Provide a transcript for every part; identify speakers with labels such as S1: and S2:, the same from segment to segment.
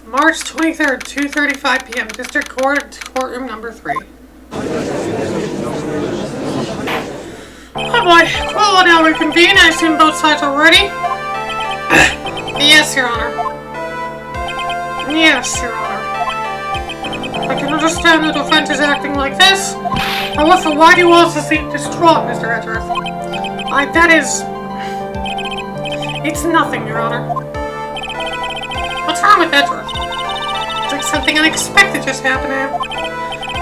S1: March 23rd, 2:35 p.m. District Court, courtroom number 3. Oh boy, court will now reconvene. I assume both sides are ready? Yes, Your Honor. Yes, Your Honor. I can understand the defense is acting like this. However, why do you also seem distraught, Mr. Edgeworth? That is... It's nothing, Your Honor. What's wrong with Edgeworth? It's like something unexpected just happened to him.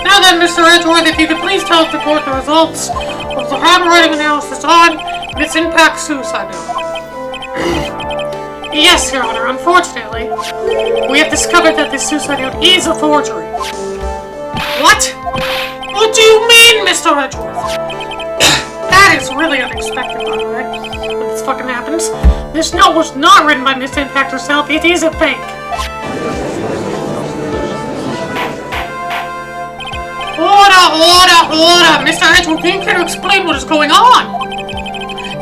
S1: Now then, Mr. Edgeworth, if you could please tell the court the results of the handwriting analysis on Miss Impact's suicide note. Yes, Your Honor. Unfortunately, we have discovered that this suicide note is a forgery. What? What do you mean, Mr. Edgeworth? That is really unexpected, by the way, when this fucking happens. This note was not written by Miss Impact herself. It is a fake. Order! Mr. Edgeworth, you can explain what is going on.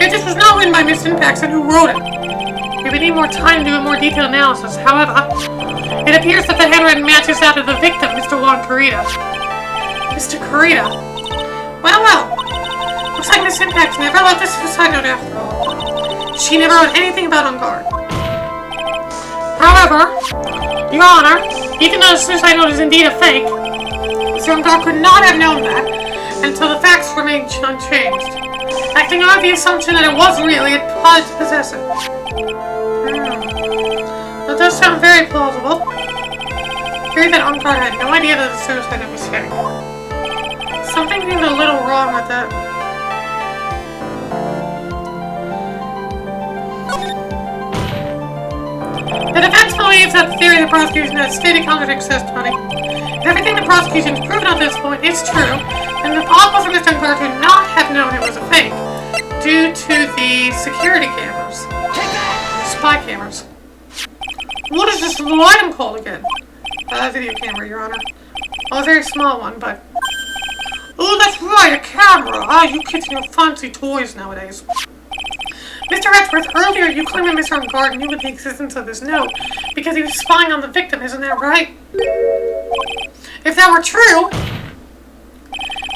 S1: If this was not written by Miss Impact, then who wrote it? If we need more time to do a more detailed analysis. However, it appears that the handwriting matches that of the victim, Mr. Juan Carita. Mr. Carita? Well. Looks like Miss Impact never wrote the suicide note after all. She never wrote anything about On Guard. However, Your Honor, even though the suicide note is indeed a fake, Mr. On Guard could not have known that until the facts remained unchanged. Acting on the assumption that it was real, he had plotted to possess it. That does sound very plausible. Theory that On Guard had no idea that the suicide note was fake. Something seemed a little wrong with that. The defense believes that the theory of the prosecution has stated contradicts testimony. If everything the prosecution has proven at this point is true, then the possible for Mr. Guard to not have known it was a fake due to the security cameras. Spy cameras. What is this little item called again? Video camera, Your Honor. Well, a very small one, but... Oh, that's right, a camera! Ah, you kids and your fancy toys nowadays. Mr. Edgeworth, earlier you claimed that Mr. On Guard knew of the existence of this note because he was spying on the victim, isn't that right? If that were true,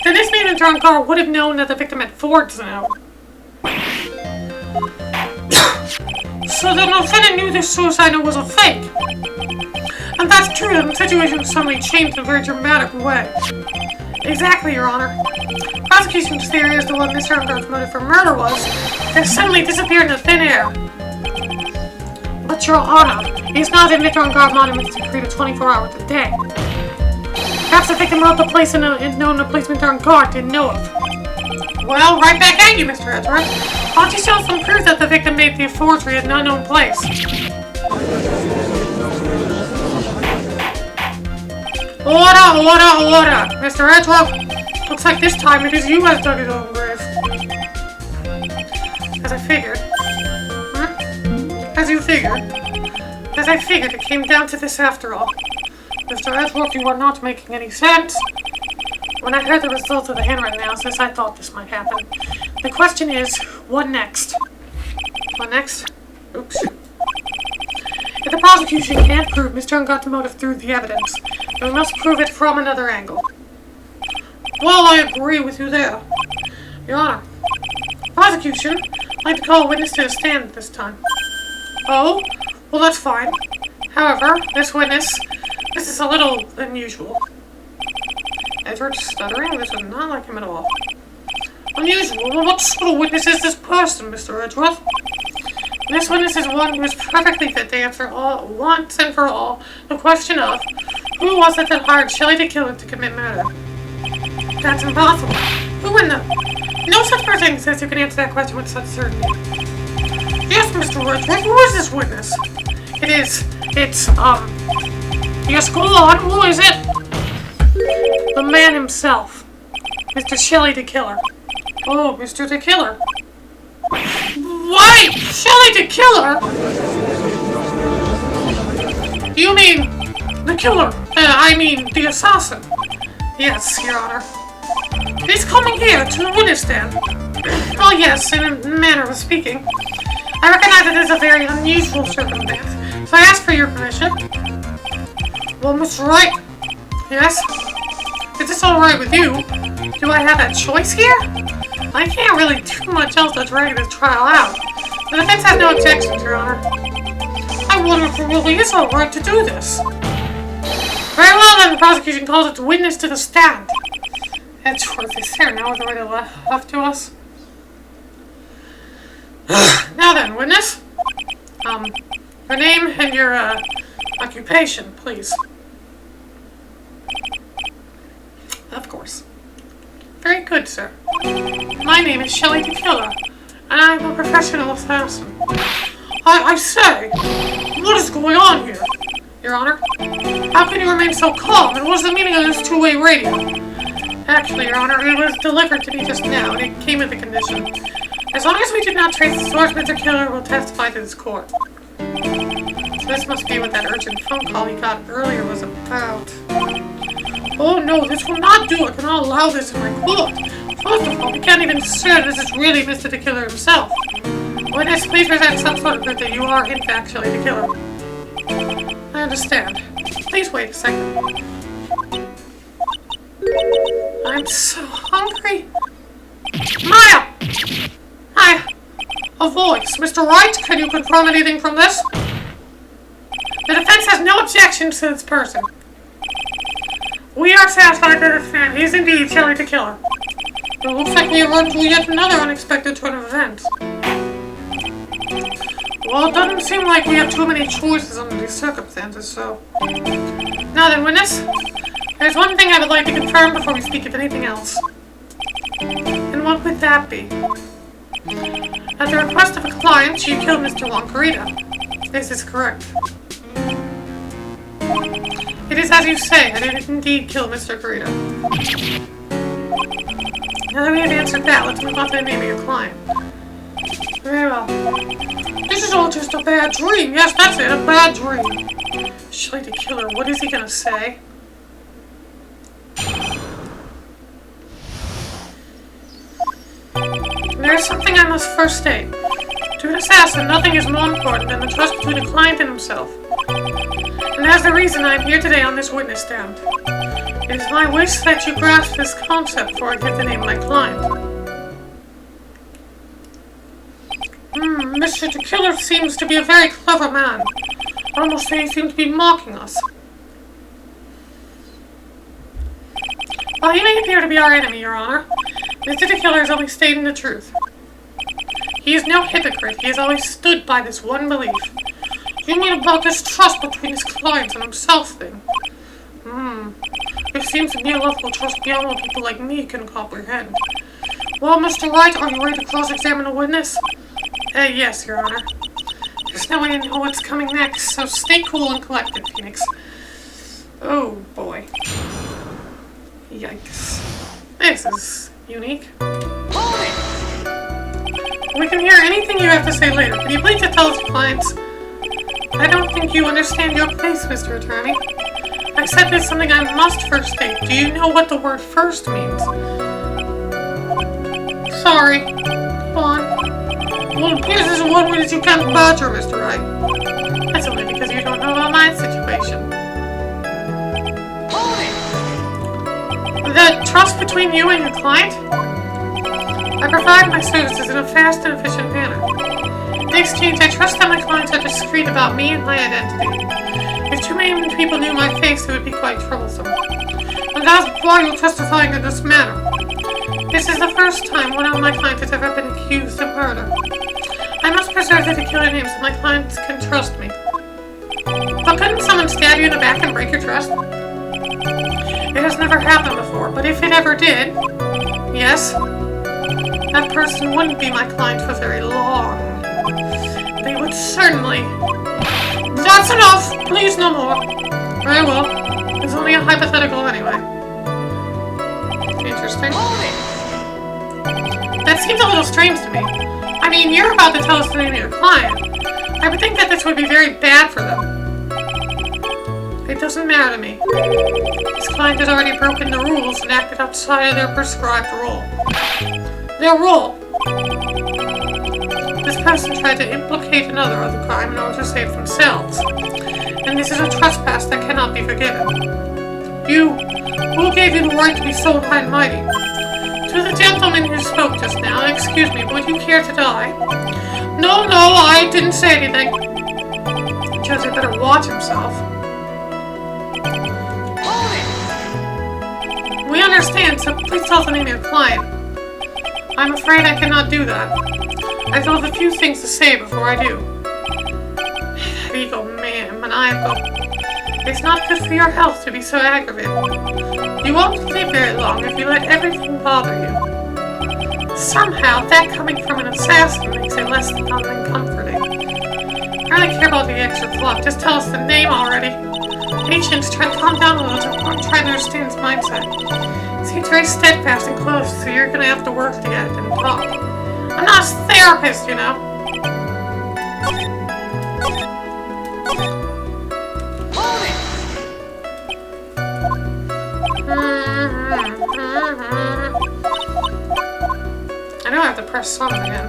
S1: then this means Mr. On Guard would have known that the victim had forged the note. So the defendant knew this suicide note was a fake. And that's true, then the situation suddenly changed in a very dramatic way. Exactly, Your Honor. Prosecution's theory as to what Mr. On Guard's motive for murder was has suddenly disappeared into thin air. But Your Honor, it is not that Mr. On Guard monument to create 24 hours a day. Perhaps the victim wrote the place in known a place Mr. On Guard didn't know of. Well, right back at you, Mr. Edgeworth. Why don't you show some proof that the victim made the forgery at an unknown place? Order! Mr. Edgeworth, looks like this time it is you who has dug his own grave. As I figured. As you figured. As I figured, it came down to this after all. Mr. Edgeworth, you are not making any sense. When I heard the results of the handwriting analysis, I thought this might happen. The question is, what next? What next? Oops. If the prosecution can't prove Mr. On Guard's motive through the evidence, then we must prove it from another angle. Well, I agree with you there. Your Honor, prosecution, I'd like to call a witness to the stand this time. Oh? Well, that's fine. However, this is a little unusual. Edward's stuttering? This is not like him at all. Unusual? Well, what sort of witness is this person, Mr. Edgeworth? This witness is one who is perfectly fit to answer once and for all the question of who was it that hired Shelley to kill him to commit murder? That's impossible. Who in the... No such person exists who can answer that question with such certainty. Yes, Mr. Edgeworth, who is this witness? Yes, go on, who is it? The man himself. Mr. Shelley the Killer. Oh, Mr. the Killer. Wait! Shelley the Killer? You mean the killer? I mean the assassin. Yes, Your Honor. He's coming here to the witness stand. Well, yes, in a manner of speaking. I recognize it is a very unusual circumstance, so I ask for your permission. Well, Mr. Wright. Yes? Is this alright with you? Do I have a choice here? I can't really do much else to drag this trial out. The defense has no objections, Your Honor. I wonder if it really is alright to do this. Very well then, the prosecution calls its witness to the stand. Edgeworth is there now with the right left to us. Now then, witness. Your name and your occupation, please. Of course. Very good, sir. My name is Shelley Tequila, and I'm a professional assassin. I say, what is going on here, Your Honor? How can you remain so calm, and what is the meaning of this two-way radio? Actually, Your Honor, it was delivered to me just now, and it came with a condition. As long as we did not trace the source, Mr. Killer will testify to this court. So this must be what that urgent phone call he got earlier was about. Oh no, this will not do. I cannot allow this in my court. First of all, we can't even assert this is really Mr. the Killer himself. Witness, please present some sort of proof that you are, in fact, Shelley the Killer. I understand. Please wait a second. I'm so hungry. Maya! Hi. A voice. Mr. Wright, can you confirm anything from this? The defense has no objections to this person. We are satisfied to understand he is indeed Shelley the Killer. It looks like we have run through yet another unexpected turn of events. Well, it doesn't seem like we have too many choices under these circumstances, so... Now then, witness, there's one thing I would like to confirm before we speak of anything else. And what would that be? At the request of a client, you killed Mr. Loncarita. Is this correct? It is as you say, I did indeed kill Mr. Carita. Now that we have answered that, let's move on to the name of your client. Very well. This is all just a bad dream. Yes, that's it, a bad dream. Shelley the Killer, what is he gonna say? There's something I must first state. To an assassin, nothing is more important than the trust between a client and himself. And that's the reason I am here today on this witness stand. It is my wish that you grasp this concept before I get the name of my client. Mr. the Killer seems to be a very clever man. I almost say he seems to be mocking us. While he may appear to be our enemy, Your Honor, Mr. the Killer is only stating the truth. He is no hypocrite. He has always stood by this one belief. You mean about this trust between his clients and himself thing? There seems to be a level of trust beyond what people like me can comprehend. Well, Mr. Wright, are you ready to cross-examine a witness? Yes, Your Honor. There's no way to know what's coming next, so stay cool and collected, Phoenix. Oh, boy. Yikes. This is unique. We can hear anything you have to say later. Can you please tell us, clients? I don't think you understand your place, Mr. Attorney. I said there's something I must first state. Do you know what the word first means? Sorry. Go on. Well, it appears there's one word that you can't badger, Mr. Wright. That's only because you don't know about my situation. The trust between you and your client? I provide my services in a fast and efficient manner. In exchange, I trust that my clients are discreet about me and my identity. If too many people knew my face, it would be quite troublesome. And that's why you're testifying in this manner. This is the first time one of my clients has ever been accused of murder. I must preserve the killer name so my clients can trust me. But couldn't someone stab you in the back and break your trust? It has never happened before, but if it ever did, yes, that person wouldn't be my client for very long. They would certainly... That's enough! Please, no more. Very well. It's only a hypothetical anyway. Interesting. That seems a little strange to me. I mean, you're about to tell us the name of your client. I would think that this would be very bad for them. It doesn't matter to me. This client has already broken the rules and acted outside of their prescribed role. Their role? This person tried to implicate another of the crime in order to save themselves. And this is a trespass that cannot be forgiven. You, who gave you the right to be so high and mighty? To the gentleman who spoke just now, excuse me, would you care to die? No, I didn't say anything. Joseph better watch himself. We understand, so please tell us the name of your client. I'm afraid I cannot do that. I still have a few things to say before I do. Ego, man, maniacal. It's not good for your health to be so aggravated. You won't live very long if you let everything bother you. Somehow, that coming from an assassin makes it less than comforting. I really care about the extra fluff. Just tell us the name already. Patience, try to calm down a little. I'm trying to understand his mindset. Seems very steadfast and close, so you're gonna have to work to get it and talk. I'm not a therapist, you know. I know I have to press something again.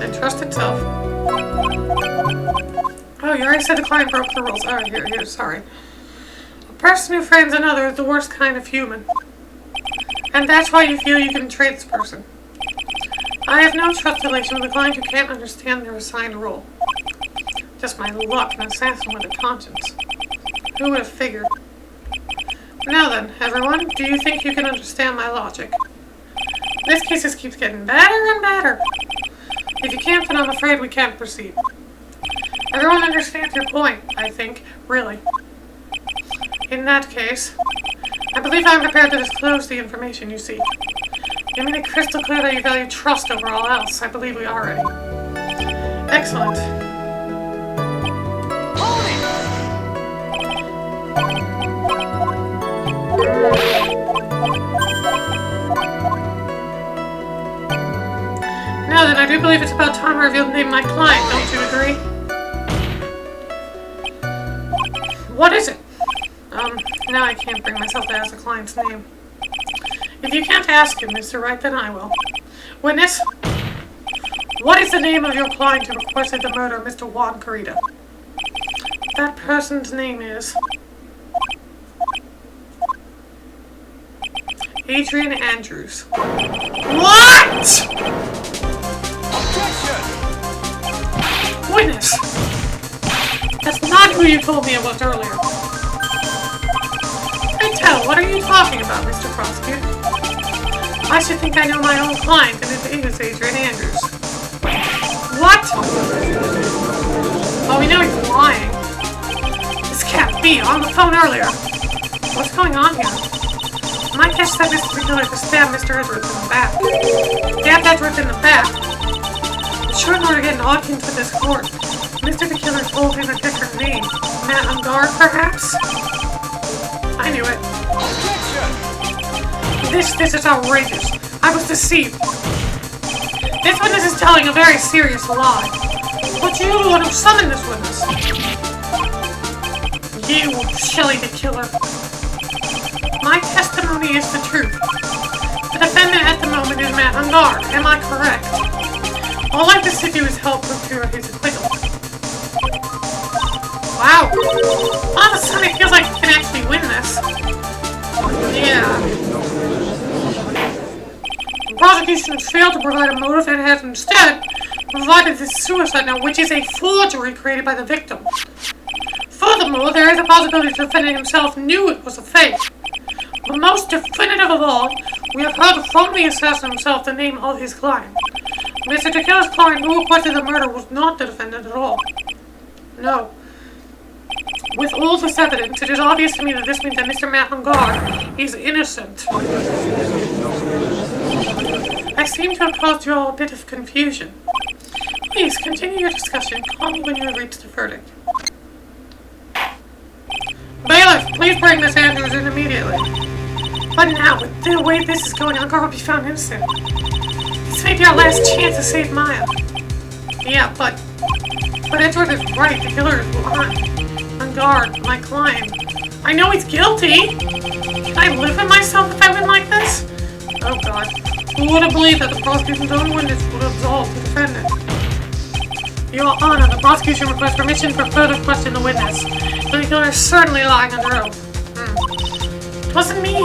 S1: And trust itself. Oh, you already said the client broke the rules. Oh, here, sorry. A person who frames another is the worst kind of human. And that's why you feel you can trade this person. I have no trust relation with a client who can't understand their assigned role. Just my luck, an assassin with a conscience. Who would have figured? Now then, everyone, do you think you can understand my logic? This case just keeps getting better and better. If you can't, then I'm afraid we can't proceed. Everyone understands your point, I think, really. In that case, I believe I'm prepared to disclose the information you seek. You made it crystal clear that you value trust over all else. I believe we are ready. Excellent. Now then, I do believe it's about time I revealed the name of my client, don't you agree? What is it? Now I can't bring myself to ask the client's name. If you can't ask him, Mr. Wright, then I will. Witness, what is the name of your client who requested the murder of Mr. Juan Carita? That person's name is... Adrian Andrews. What?!
S2: Objection!
S1: Witness! That's not who you told me it was earlier. I tell, what are you talking about, Mr. Prosecutor? I should think I know my own client, and it is Adrian Andrews. What? Oh, we know he's lying. This can't be. On the phone earlier. What's going on here? My guess said Mr. Killer to stab Mr. Edwards in the back. Stabbed Edwards in the back. Sure, in order to get an audience with this court, Mr. the Killer told him a different name. Matt Ungar, perhaps? I knew it. This is outrageous. I was deceived. This witness is telling a very serious lie. But you're the one who summoned this witness. You, Shelley the Killer. My testimony is the truth. The defendant at the moment is Matt Ungar. Am I correct? All I have to do is help procure his acquittal. Wow. All of a sudden it feels like we can actually win this. Yeah. The prosecution has failed to provide a motive and has instead provided this suicide note, which is a forgery created by the victim. Furthermore, there is a possibility the defendant himself knew it was a fake. But most definitive of all, we have heard from the assassin himself the name of his client. Mr. Tequila's client who requested the murder was not the defendant at all. No. With all this evidence, it is obvious to me that this means that Mr. Matt Ungar is innocent. I seem to have caused you all a bit of confusion. Please, continue your discussion. Call me when you have reached the verdict. Bailiff, please bring Miss Andrews in immediately. But now, with the way this is going, Ungar will be found innocent. This may be our last chance to save Maya. Yeah, but Edward is right. The killer is lying. guard, my client. I know he's guilty. Can I live with myself if I win like this? Oh God. Who would have believed that the prosecution's own witness would absolve the defendant? Your Honor, the prosecution requests permission for further question the witness. The killer is certainly lying under oath. It wasn't me.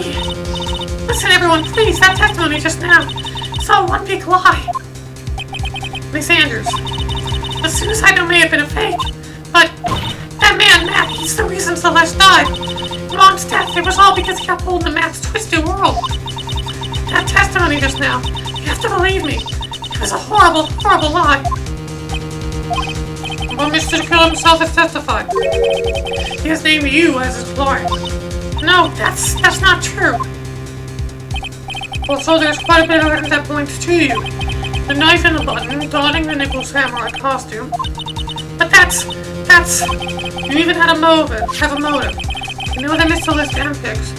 S1: Listen, everyone, please. That testimony just now. It's all one big lie. Miss Andrews, the suicide note may have been a fake, but that man, Matt, he's the reason Celeste died. Mom's death, it was all because he upholding the Matt's twisted world. That testimony just now, you have to believe me. It was a horrible, horrible lie. But Mr. Killer himself has testified. He has named you as his client. No, that's not true. Also, there's quite a bit of evidence that points to you. The knife and the button, donning the Nichols Samurai costume. But that's... You even had a motive. You know that Miss Celeste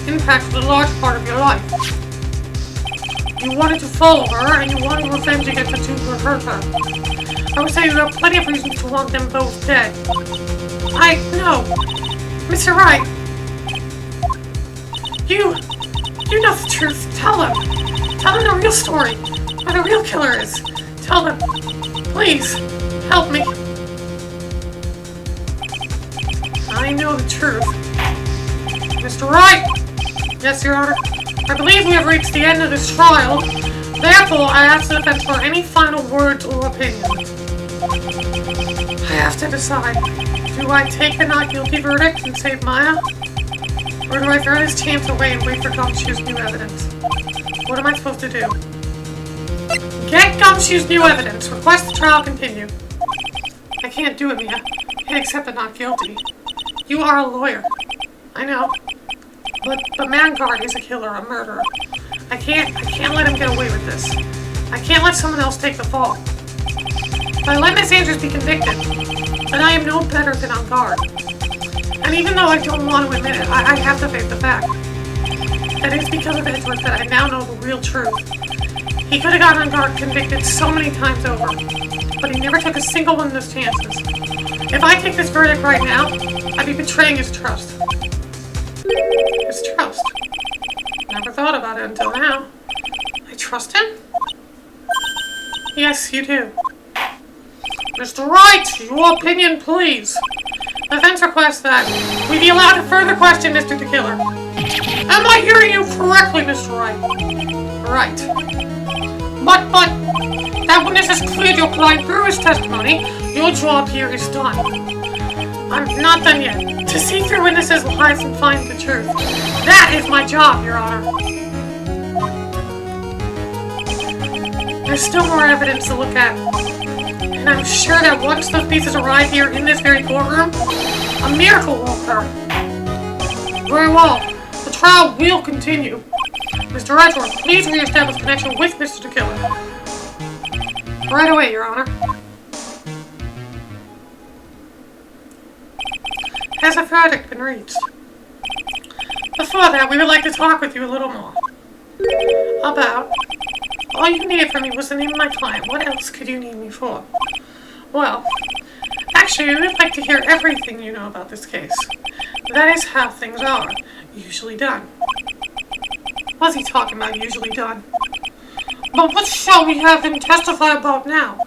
S1: impacts was a large part of your life. You wanted to follow her, and you wanted revenge against the two who hurt her. I would say you have plenty of reasons to want them both dead. No. Mr. Wright. You know the truth. Tell them. Tell them the real story. Where the real killer is. Tell them. Please. Help me. I know the truth. Mr. Wright! Yes, Your Honor. I believe we have reached the end of this trial. Therefore, I ask the defense for any final words or opinions. I have to decide. Do I take the not guilty verdict and save Maya? Or do I throw this chance away and wait for Gumshoe's new evidence? What am I supposed to do? Get Gumshoe's new evidence. Request the trial continue. I can't do it, Mia. I can't accept the not guilty. You are a lawyer. I know. But Mangard is a killer, a murderer. I can't let him get away with this. I can't let someone else take the fall. If I let Miss Andrews be convicted, then I am no better than on guard. And even though I don't want to admit it, I have to face the fact that it's because of Edward that I now know the real truth. He could have gotten on guard convicted so many times over, but he never took a single one of those chances. If I take this verdict right now, I'd be betraying his trust. His trust? Never thought about it until now. I trust him? Yes, you do. Mr. Wright, your opinion, please. Defense requests that we be allowed to further question Mr. the Killer. Am I hearing you correctly, Mr. Wright? Right. But, that witness has cleared your client through his testimony. Your job here is done. I'm not done yet. To see through witnesses' lies and find the truth. That is my job, Your Honor. There's still more evidence to look at. And I'm sure that once those pieces arrive here in this very courtroom, a miracle will occur. Very well. The trial will continue. Mr. Edward, please re-establish connection with Mr. the Killer. Right away, Your Honor. Has a verdict been reached? Before that, we would like to talk with you a little more. About... All you needed from me was the name of my client. What else could you need me for? Well, actually, we would like to hear everything you know about this case. That is how things are, usually done. What's he talking about, usually done? But what shall we have him testify about now?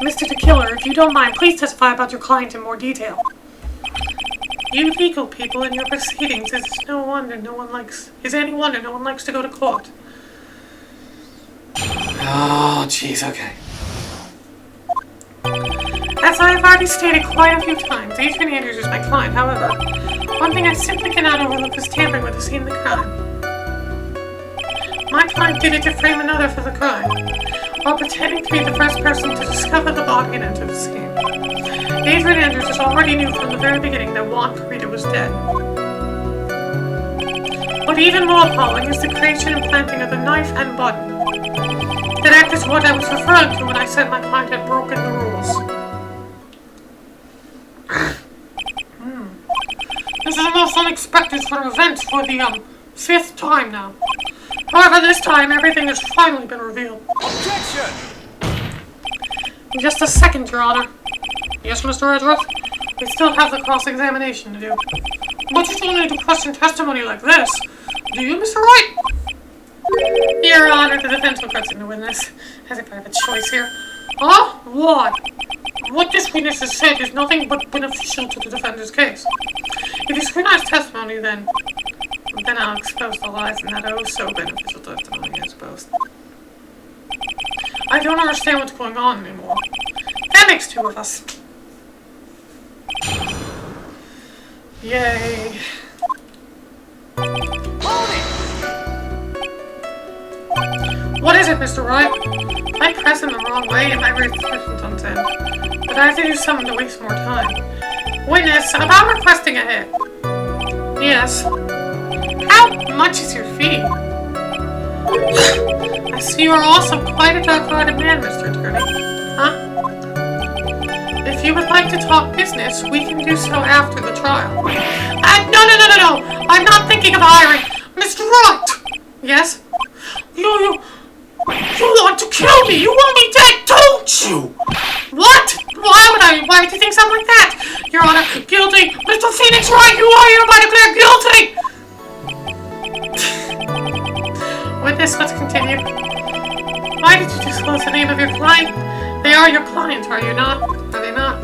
S1: Mr. the Killer, if you don't mind, please testify about your client in more detail. You legal people in your proceedings, it's any wonder no one likes to go to court. Oh, jeez, okay. As I have already stated quite a few times, Adrian Andrews is my client. However, one thing I simply cannot overlook is tampering with the scene of the crime. My client did it to frame another for the crime, while pretending to be the first person to discover the body and enter the scene. Adrian Andrews already knew from the very beginning that Juan Carita was dead. What even more appalling is the creation and planting of the knife and button. That act is what I was referring to when I said my client had broken the rules. This is the most unexpected sort of event for the, 5th time now. However, this time, everything has finally been revealed. Objection! In just a second, Your Honor. Yes, Mr. Edgeworth? We still have the cross-examination to do. But you don't need to question testimony like this. Do you, Mr. Wright? Your Honor, the defense will question the witness. Has a private choice here. Huh? Why? What this witness has said is nothing but beneficial to the defender's case. If you scrutinize testimony, then I'll expose the lies in that so beneficial testimony, I suppose. I don't understand what's going on anymore. That makes two of us. Yay. What is it, Mr. Wright? If I press him the wrong way, it might raise suspicions on him. But I have to do something to waste more time. Witness, about requesting a hit. Yes. How much is your fee? I see you are also quite a dark-hearted man, Mr. Attorney. Huh? If you would like to talk business, we can do so after the trial. No! I'm not thinking of hiring Mr. Wright! Yes? You want to kill me! You want me dead, don't you? What? Why would you think something like that? Your Honor, guilty! Mr. Phoenix Wright, you are hereby declared guilty! With this, let's continue. Why did you disclose the name of your client? They are your client, are you not? Are they not?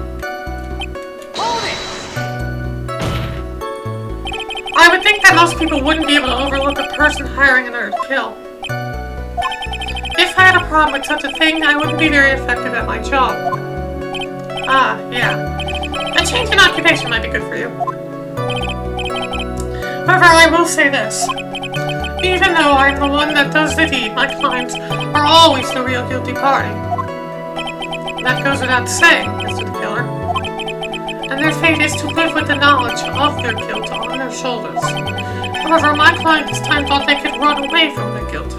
S1: I would think that most people wouldn't be able to overlook a person hiring another to kill. If I had a problem with such a thing, I wouldn't be very effective at my job. Ah, yeah. A change in occupation might be good for you. However, I will say this. Even though I'm the one that does the deed, my clients are always the real guilty party. That goes without saying, Mr. the Killer. And their fate is to live with the knowledge of their guilt on their shoulders. However, my client this time thought they could run away from their guilt.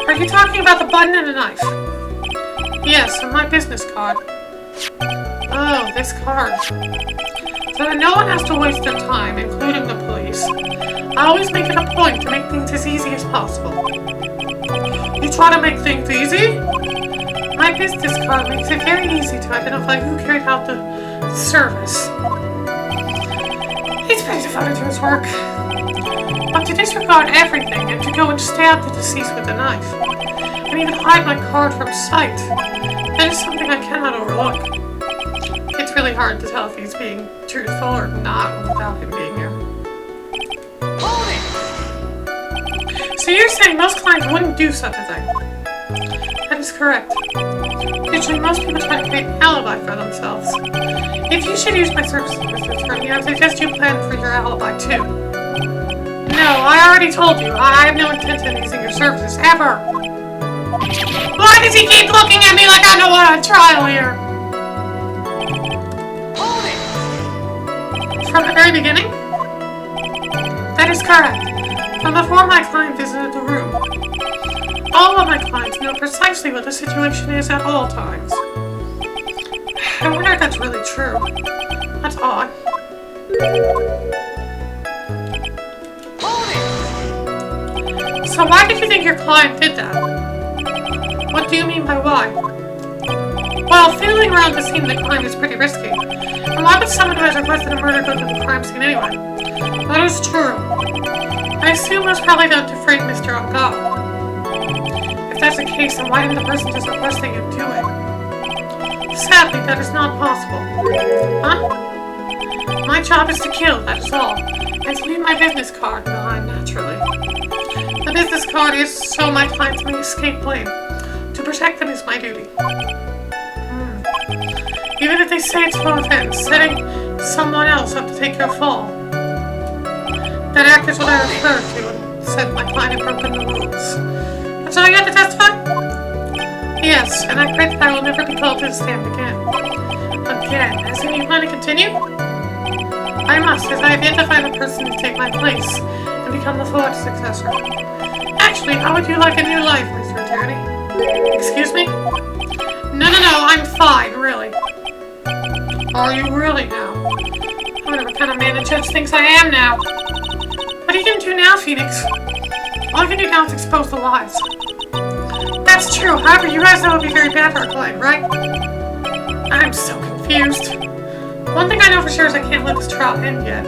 S1: Are you talking about the button and the knife? Yes, and my business card. Oh, this card. So that no one has to waste their time, including the police. I always make it a point to make things as easy as possible. You try to make things easy? My business card makes it very easy to identify who carried out the service. He's pretty devoted to his work. But to disregard everything and to go and stab the deceased with a knife, and even hide my card from sight, that is something I cannot overlook. It's really hard to tell if he's being truthful or not without him being here. So you're saying most clients wouldn't do such a thing? That is correct. Usually most people try to create an alibi for themselves. If you should use my services, Mr. Attorney, I suggest you plan for your alibi too. No, I already told you. I have no intention of using your services, ever. Why does he keep looking at me like I know what on trial here? From the very beginning? That is correct. From before my client visited the room. All of my clients know precisely what the situation is at all times. I wonder if that's really true. That's odd. So why did you think your client did that? What do you mean by why? Well, failing around the scene of the crime is pretty risky. And why would someone who has requested a murder go to the crime scene anyway? That is true. I assume it was probably done to frame Mr. Ungod. If that's the case, then why didn't the person just request that you do it? Sadly, that is not possible. Huh? My job is to kill, that is all. And to leave my business card behind, naturally. The business card is so my clients may escape blame. To protect them is my duty. Even if they say it's no offense, setting someone else up to take your fall. That act is what I referred to and said my client had broken the rules. That's all you had to testify? Yes, and I pray that I will never be called to the stand again. Again? As in you plan to continue? I must, as I have yet to find a person to take my place and become the forged successor. Actually, how would you like a new life, Mr. Attorney? Excuse me? No, I'm fine, really. Are you really now? I wonder what kind of man the judge thinks I am now. What are you going to do now, Phoenix? All you can do now is expose the lies. That's true. However, you guys know it would be very bad for our client, right? I'm so confused. One thing I know for sure is I can't let this trial end yet.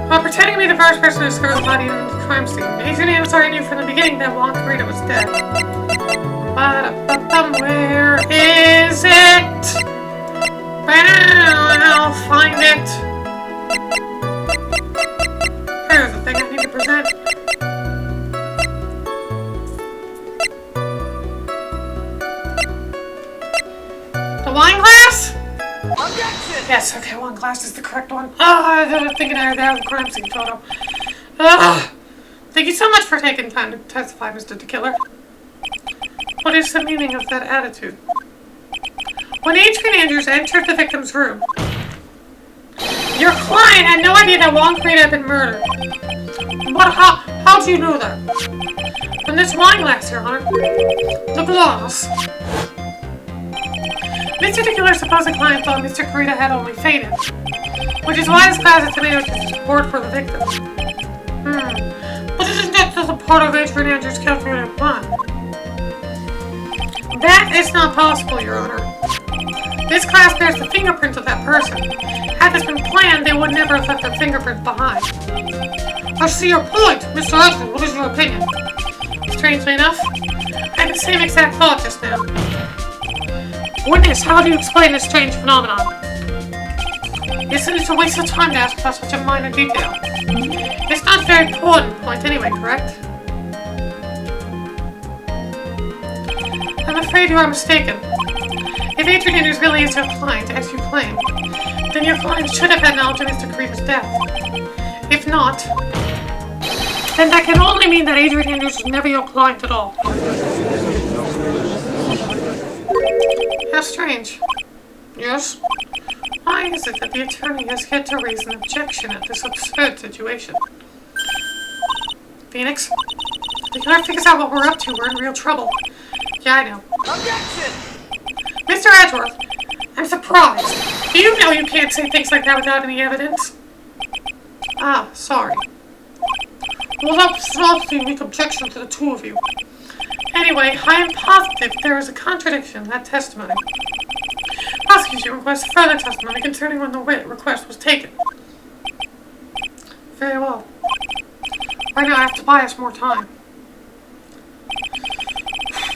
S1: While pretending to be the first person to discover the body in the crime scene, Adrian Anders already knew from the beginning that Juan Carita was dead. Where is it? I'll find it. Here's the thing I need to present. The wine glass? Objection! Yes, okay, wine glass is the correct one. I was thinking I had the crime scene photo. Thank you so much for taking time to testify, Mr. DeKiller. What is the meaning of that attitude? When Adrian Anders entered the victim's room, your client had no idea that Juan Carita had been murdered. But how do you know that? From this wine glass, Your Honor. The glass. Mr. DeKiller's supposed client thought Mr. Carita had only fainted, which is why this glass of tomato juice is poured for the victim. But isn't that just a part of Adrian Anders' calculated plan? That is not possible, Your Honor. This glass bears the fingerprints of that person. Had this been planned, they would never have left their fingerprints behind. I see your point, Mr. Hudson. What is your opinion? Strangely enough, I had the same exact thought just now. Witness, how do you explain this strange phenomenon? Isn't it a waste of time to ask about such a minor detail? It's not a very important point anyway, correct? I'm afraid you are mistaken. If Adrian Anders really is your client, as you claim, then your client should have had knowledge of Mr. Carita's death. If not, then that can only mean that Adrian Anders was never your client at all. How strange. Yes? Why is it that the attorney has yet to raise an objection at this absurd situation? Phoenix, if the killer figures out what we're up to, we're in real trouble. Yeah, I know. Objection! Mr. Edgeworth, I'm surprised. Do you know you can't say things like that without any evidence? Ah, sorry. Well, that's not the unique objection to the two of you. Anyway, I am positive there is a contradiction in that testimony. Prosecution requests further testimony concerning when the writ request was taken. Very well. Right now I have to buy us more time.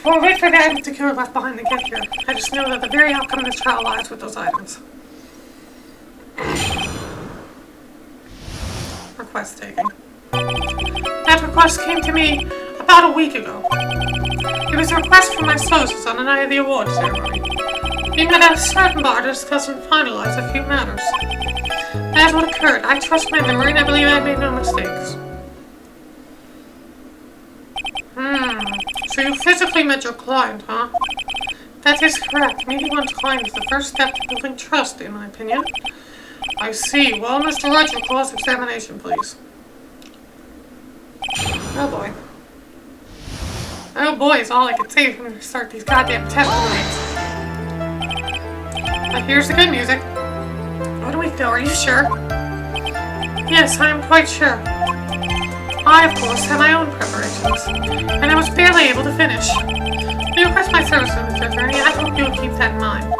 S1: We'll wait for the items to cure left behind to get here. I just know that the very outcome of this trial lies with those items. Request taking. That request came to me about a week ago. It was a request from my sources on the night of the award ceremony. We met at a certain bar to discuss and finalize a few matters. That is what occurred. I trust my memory and I believe I made no mistakes. So you physically met your client, huh? That is correct. Meeting one's client is the first step to building trust, in my opinion. I see. Well, Mr. Wright, your cross-examination, please. Oh boy. Oh boy is all I can say when we start these goddamn testimonies. But here's the good music. What do we do? Are you sure? Yes, I am quite sure. I, of course, have my own preparations, and I was barely able to finish. You request my services, Mr. Attorney. I hope you'll keep that in mind.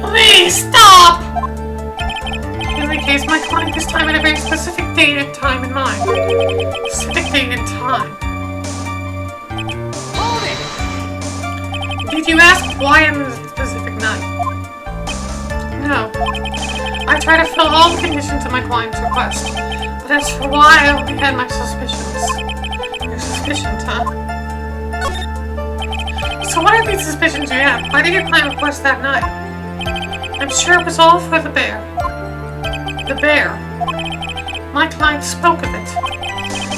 S1: Please, stop! In any case, my client this time had a very specific date and time in mind. Specific date and time. Hold it! Did you ask why on this specific night? No. I try to fill all the conditions of my client's request. But as for why, I only had my suspicions. Your suspicions, huh? So what are these suspicions you have? Why did your client request that night? I'm sure it was all for the bear. The bear. My client spoke of it.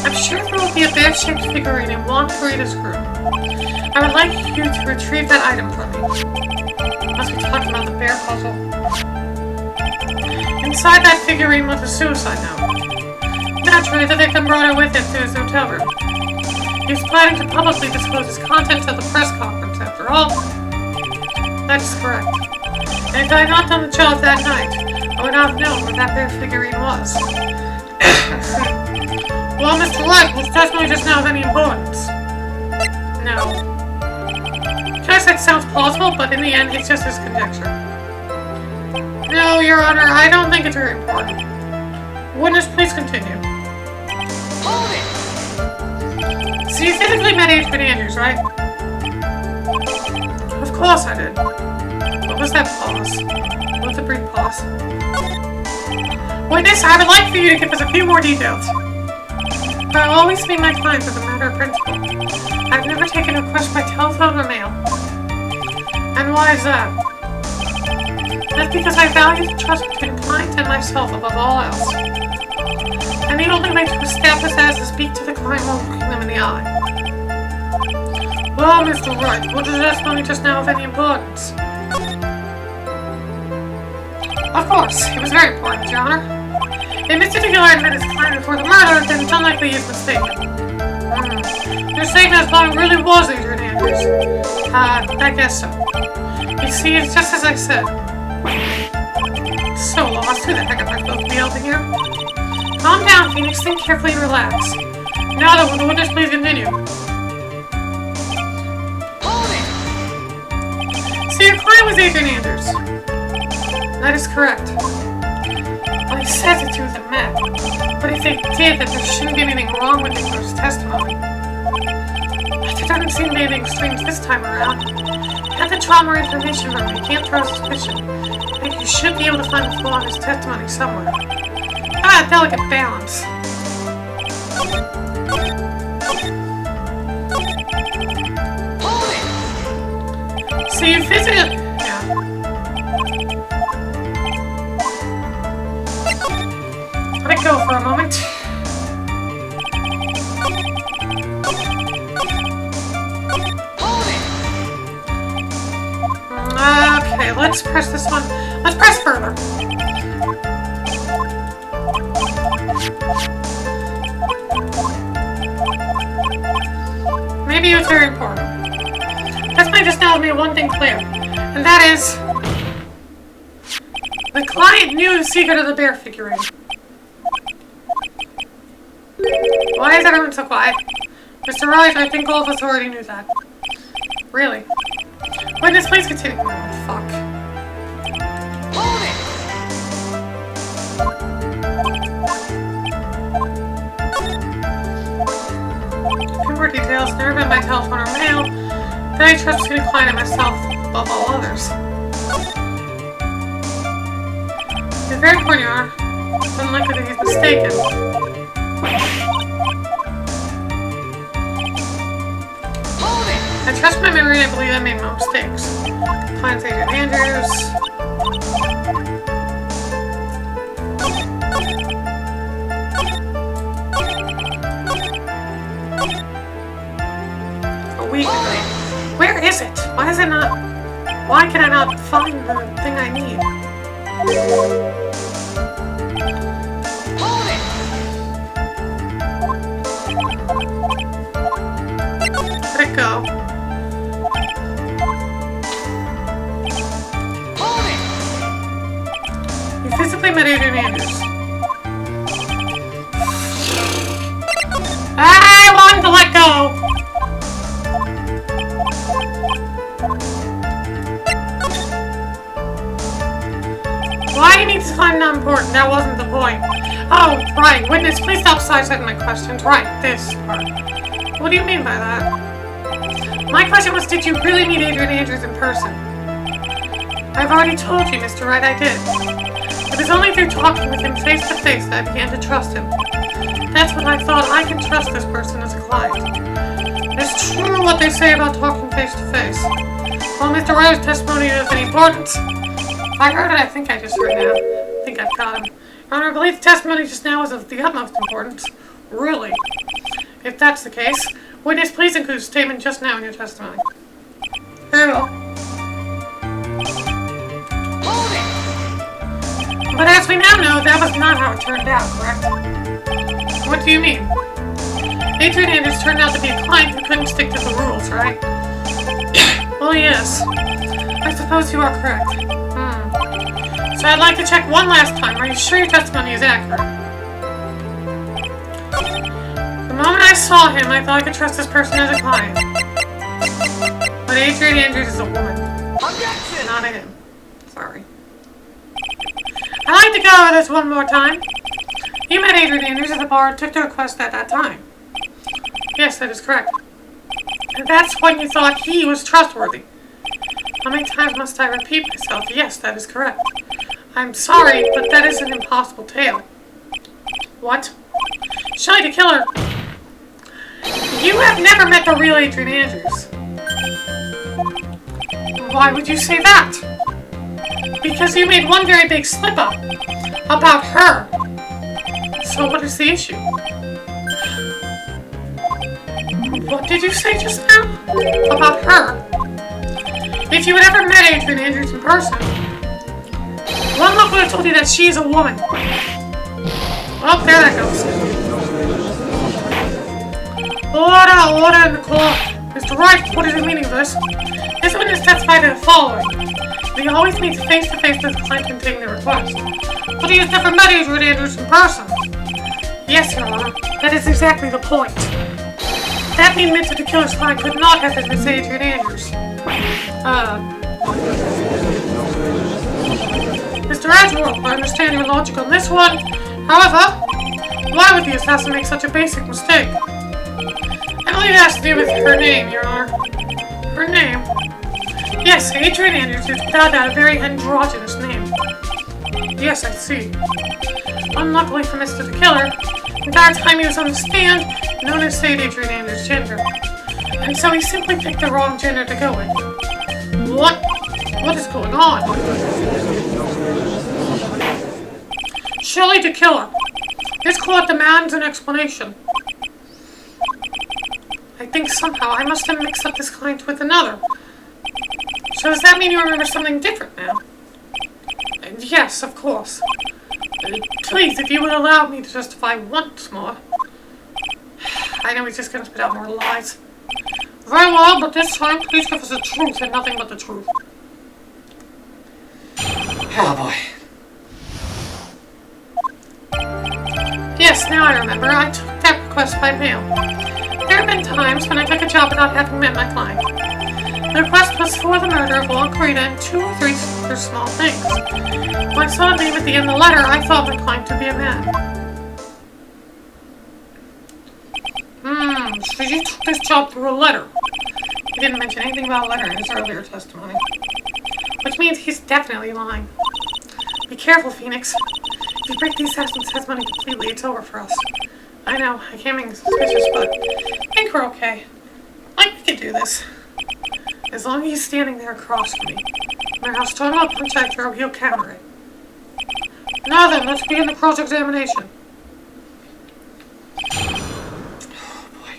S1: I'm sure there will be a bear-shaped figurine in Juan Carita's room. I would like you to retrieve that item from me. As we talked about the bear puzzle. Inside that figurine was a suicide note. Naturally, the victim brought it with him to his hotel room. He was planning to publicly disclose his contents at the press conference, after all. That is correct. And if I had not done the job that night, I would not have known where that bear figurine was. Well, Mr. Wright, was testimony just now of any importance? No. Just that sounds plausible, but in the end, it's just his conjecture. No, Your Honor, I don't think it's very important. Witness, please continue.
S2: Hold it!
S1: So you physically met Adrian Andrews, right? Of course I did. What was that pause? What's a brief pause? Witness, I would like for you to give us a few more details. I'll always be my client as a matter of principle. I've never taken a request by telephone or mail. And why is that? That's because I value the trust between client and myself above all else. And the only way to establish that is to speak to the client while looking them in the eye. Well, Mr. Wright, was the testimony just now of any importance? Of course, it was very important, Your Honor. If Mr. Taylor met his client before the murder, then it's unlikely he is mistaken. You're saying that client really was Adrian Andrews? I guess so. You see, it's just as I said. So lost. Who the heck am I supposed to be helping here? Calm down, Phoenix. Think carefully and relax. Now then, will the witness please continue?
S2: Hold it!
S1: So your client was Adrian Andrews? That is correct. Well, he says the two of them met. But if they did, then there shouldn't be anything wrong with his testimony. But there doesn't seem to be anything strange this time around. At the trauma or information room, you can't draw suspicion. But you should be able to find a flaw in his testimony somewhere. Ah, delicate balance.
S2: Hold it!
S1: So you visited... Yeah. Let it go for a moment.
S2: Hold it!
S1: Okay, let's press this one. Let's press further. Maybe it's very important. This might just now made one thing clear, and that is the client knew the secret of the bear figurine. Why is everyone so quiet? Mr. Wright, I think all of us already knew that. Really? Witness, please continue. Oh, fuck.
S2: Hold it!
S1: Few more details, never been by telephone or mail. Then I trust between the client and myself above all others. It's very important, Your Honor. It's unlikely that he's mistaken.
S2: Hold it!
S1: I trust my memory and I believe I made no mistakes. Client's Adrian Andrews. A week ago. Where is it? Why is it not... Why can I not find the thing I need?
S2: Hold it!
S1: Let it go.
S2: Hold it!
S1: You physically met Adrian Andrews. I want to let go! Why do you need to find not important? That wasn't the point. Oh, right. Witness, please stop sidestepping my questions. Right, this part. What do you mean by that? My question was, did you really meet Adrian Andrews in person? I've already told you, Mr. Wright, I did. It was only through talking with him face to face that I began to trust him. That's when I thought I can trust this person as a client. It's true what they say about talking face to face. Well, Mr. Wright's testimony is of any importance. I heard it, I think I just heard now. I think I've got him. Your Honor, I believe the testimony just now is of the utmost importance. Really? If that's the case, witness, please include a statement just now in your testimony. Very well.
S2: Hold it!
S1: But as we now know, that was not how it turned out, correct? What do you mean? Adrian Andrews turned out to be a client who couldn't stick to the rules, right? Well, yes. I suppose you are correct. So I'd like to check one last time. Are you sure your testimony is accurate? I saw him, I thought I could trust this person as a client. But Adrian Andrews is a woman.
S2: Objection!
S1: Not a him. Sorry. I'd like to go over this one more time. You met Adrian Andrews at the bar and took the request at that time. Yes, that is correct. And that's when you thought he was trustworthy. How many times must I repeat myself? Yes, that is correct. I'm sorry, but that is an impossible tale. What? Shelley the killer. You have never met the real Adrian Andrews. Why would you say that? Because you made one very big slip-up about her. So what is the issue? What did you say just now? About her? If you had ever met Adrian Andrews in person, one look would have told you that she is a woman. Oh, there that goes. Order in the court. Mr. Wright, what is the meaning of this? This witness testified to the following. He always meets face-to-face with the client containing the request. But he has never met Adrian Andrews in person. Yes, Your Honor. That is exactly the point. That means that the killer's client could not have been Miss Adrian Andrews. Mr. Edgeworth, I understand your logic on this one. However, why would the assassin make such a basic mistake? I believe it has to do with her name, Your Honor. Her name? Yes, Adrian Andrews is without doubt a very androgynous name. Yes, I see. Unluckily for Mr. the Killer, the entire time he was on the stand, no one said Adrian Andrews' gender. And so he simply picked the wrong gender to go with. What? What is going on? Shelley the Killer. This court demands an explanation. I think somehow I must have mixed up this client with another. So does that mean you remember something different now? Yes, of course. Please, if you would allow me to testify once more. I know he's just gonna spit out more lies. Very well, but this time, please give us the truth and nothing but the truth.
S2: Oh boy.
S1: Yes, now I remember. I took that request by mail. There have been times when I took a job without having met my client. The request was for the murder of Long Karina and 2 or 3 other small things. When I saw a name at the end of the letter, I thought my client to be a man. So you took this job through a letter. He didn't mention anything about a letter in his earlier testimony. Which means he's definitely lying. Be careful, Phoenix. If you break the assassin's testimony completely, it's over for us. I know, I can't make suspicious, but I think we're okay. I think we can do this. As long as he's standing there across from me. No matter how strong of a punch I throw, he'll counter it. Now then, let's begin the cross-examination. Oh boy.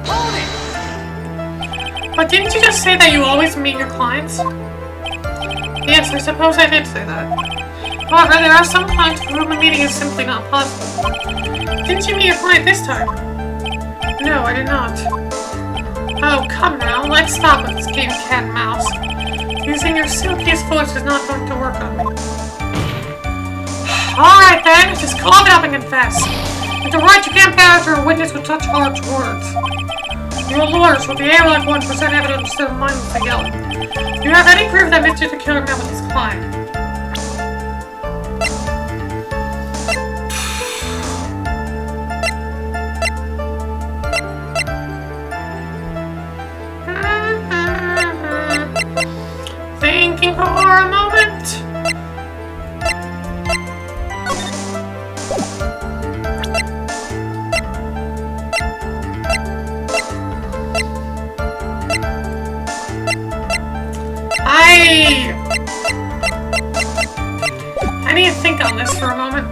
S2: Hold it!
S1: But didn't you just say that you always meet your clients? Yes, I suppose I did say that. However, there are some clients for whom a meeting is simply not possible. Didn't you meet your client this time? No, I did not. Oh, come now, let's stop with this game of cat and mouse. Using your silkiest voice is not going to work on me. Alright then, just calm it up and confess. With the right, you can't badger a witness with such harsh words. Your lawyers will be able to 1% evidence instead of mindlessly yelling. Do you have any proof that Mr. the Killer met with his client? Thinking for a moment. I need to think on this for a moment.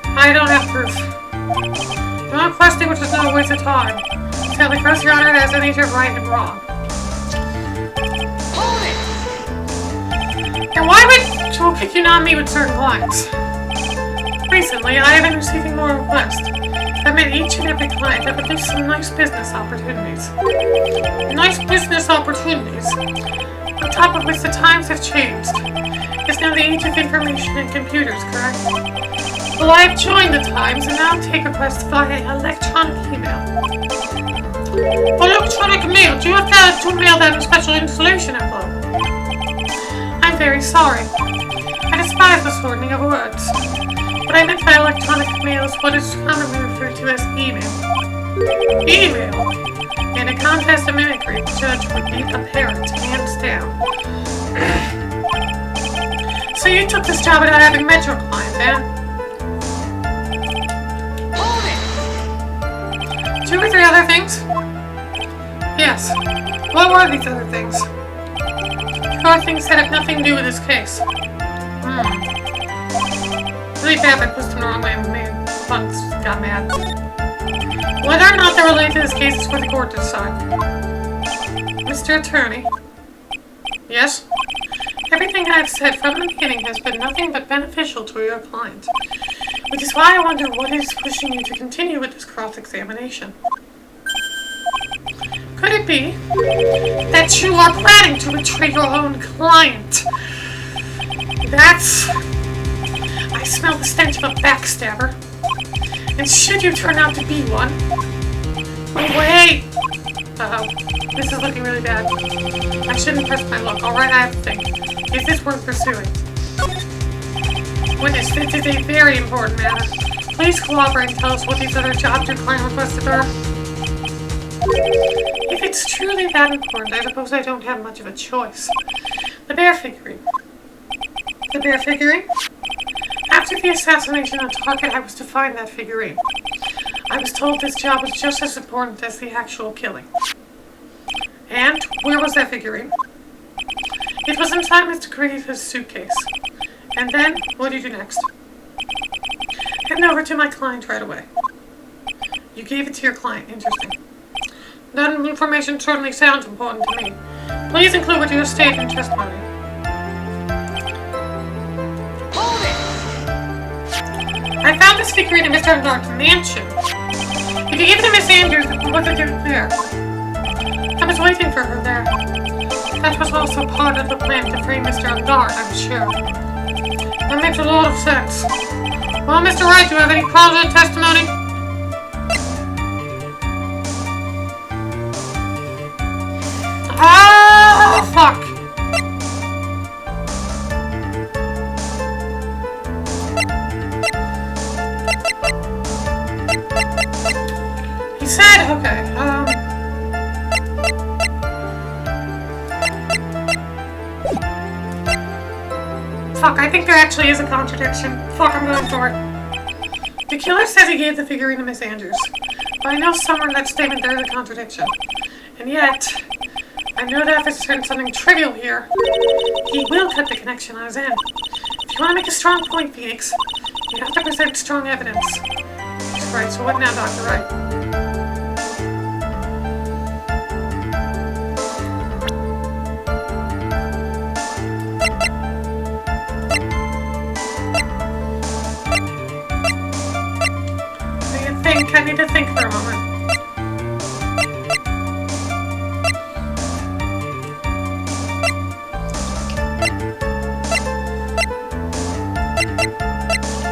S1: I don't have proof. I'm not questioning, which is not a waste of time. Sadly, cross your honor as any of right and wrong. And why would you not meet with certain clients? Recently, I have been receiving more requests. I've met each and every client that produced some nice business opportunities. Nice business opportunities? On top of which the times have changed. It's now the age of information and computers, correct? Well, I have joined the Times and now take requests via electronic email. For electronic mail, do you have to mail that in a special installation envelope? I'm very sorry. I despise the shortening of words. What I meant by electronic mail is what is commonly referred to as email. Email? In a contest of mimicry, the judge would beat a parrot, hands down. So you took this job without having met your client, eh?
S2: Hold it!
S1: 2 or 3 other things? Yes. What were these other things? There are things that have nothing to do with this case. Really bad I pushed him the wrong way and made Buns got mad. Whether or not they're related to this case is for the court to decide. Mr. Attorney. Yes? Everything I've said from the beginning has been nothing but beneficial to your client. Which is why I wonder what is pushing you to continue with this cross-examination. Could it be that you are planning to betray your own client? That's... I smell the stench of a backstabber. And should you turn out to be one... Wait! Uh-oh. This is looking really bad. I shouldn't press my luck. Alright, I have to think. Is this worth pursuing? Witness, this is a very important matter. Please cooperate and tell us what these other jobs your client requested are. If it's truly that important, I suppose I don't have much of a choice. The bear figurine. The bear figurine? After the assassination on Target, I was to find that figurine. I was told this job was just as important as the actual killing. And where was that figurine? It was inside Mr. Creative's suitcase. And then, what do you do next? Heading over to my client right away. You gave it to your client. Interesting. That information certainly sounds important to me. Please include what you have stated in testimony.
S2: Hold it!
S1: I found this figurine in Mr. Dark's mansion. If you give it to Miss Andrews, what did you do there? I was waiting for her there. That was also part of the plan to free Mr. Ungard, I'm sure. That makes a lot of sense. Well, Mr. Wright, do you have any problems with testimony? Ah, fuck! He said, okay, fuck, I think there actually is a contradiction. Fuck, I'm going for it. The killer says he gave the figurine to Miss Andrews. But I know somewhere in that statement there is a contradiction. And yet, I know that if it's something trivial here, he will cut the connection on his end. If you want to make a strong point, Phoenix, you have to present strong evidence. Right, so what now, Dr. Wright? I need to think for a moment.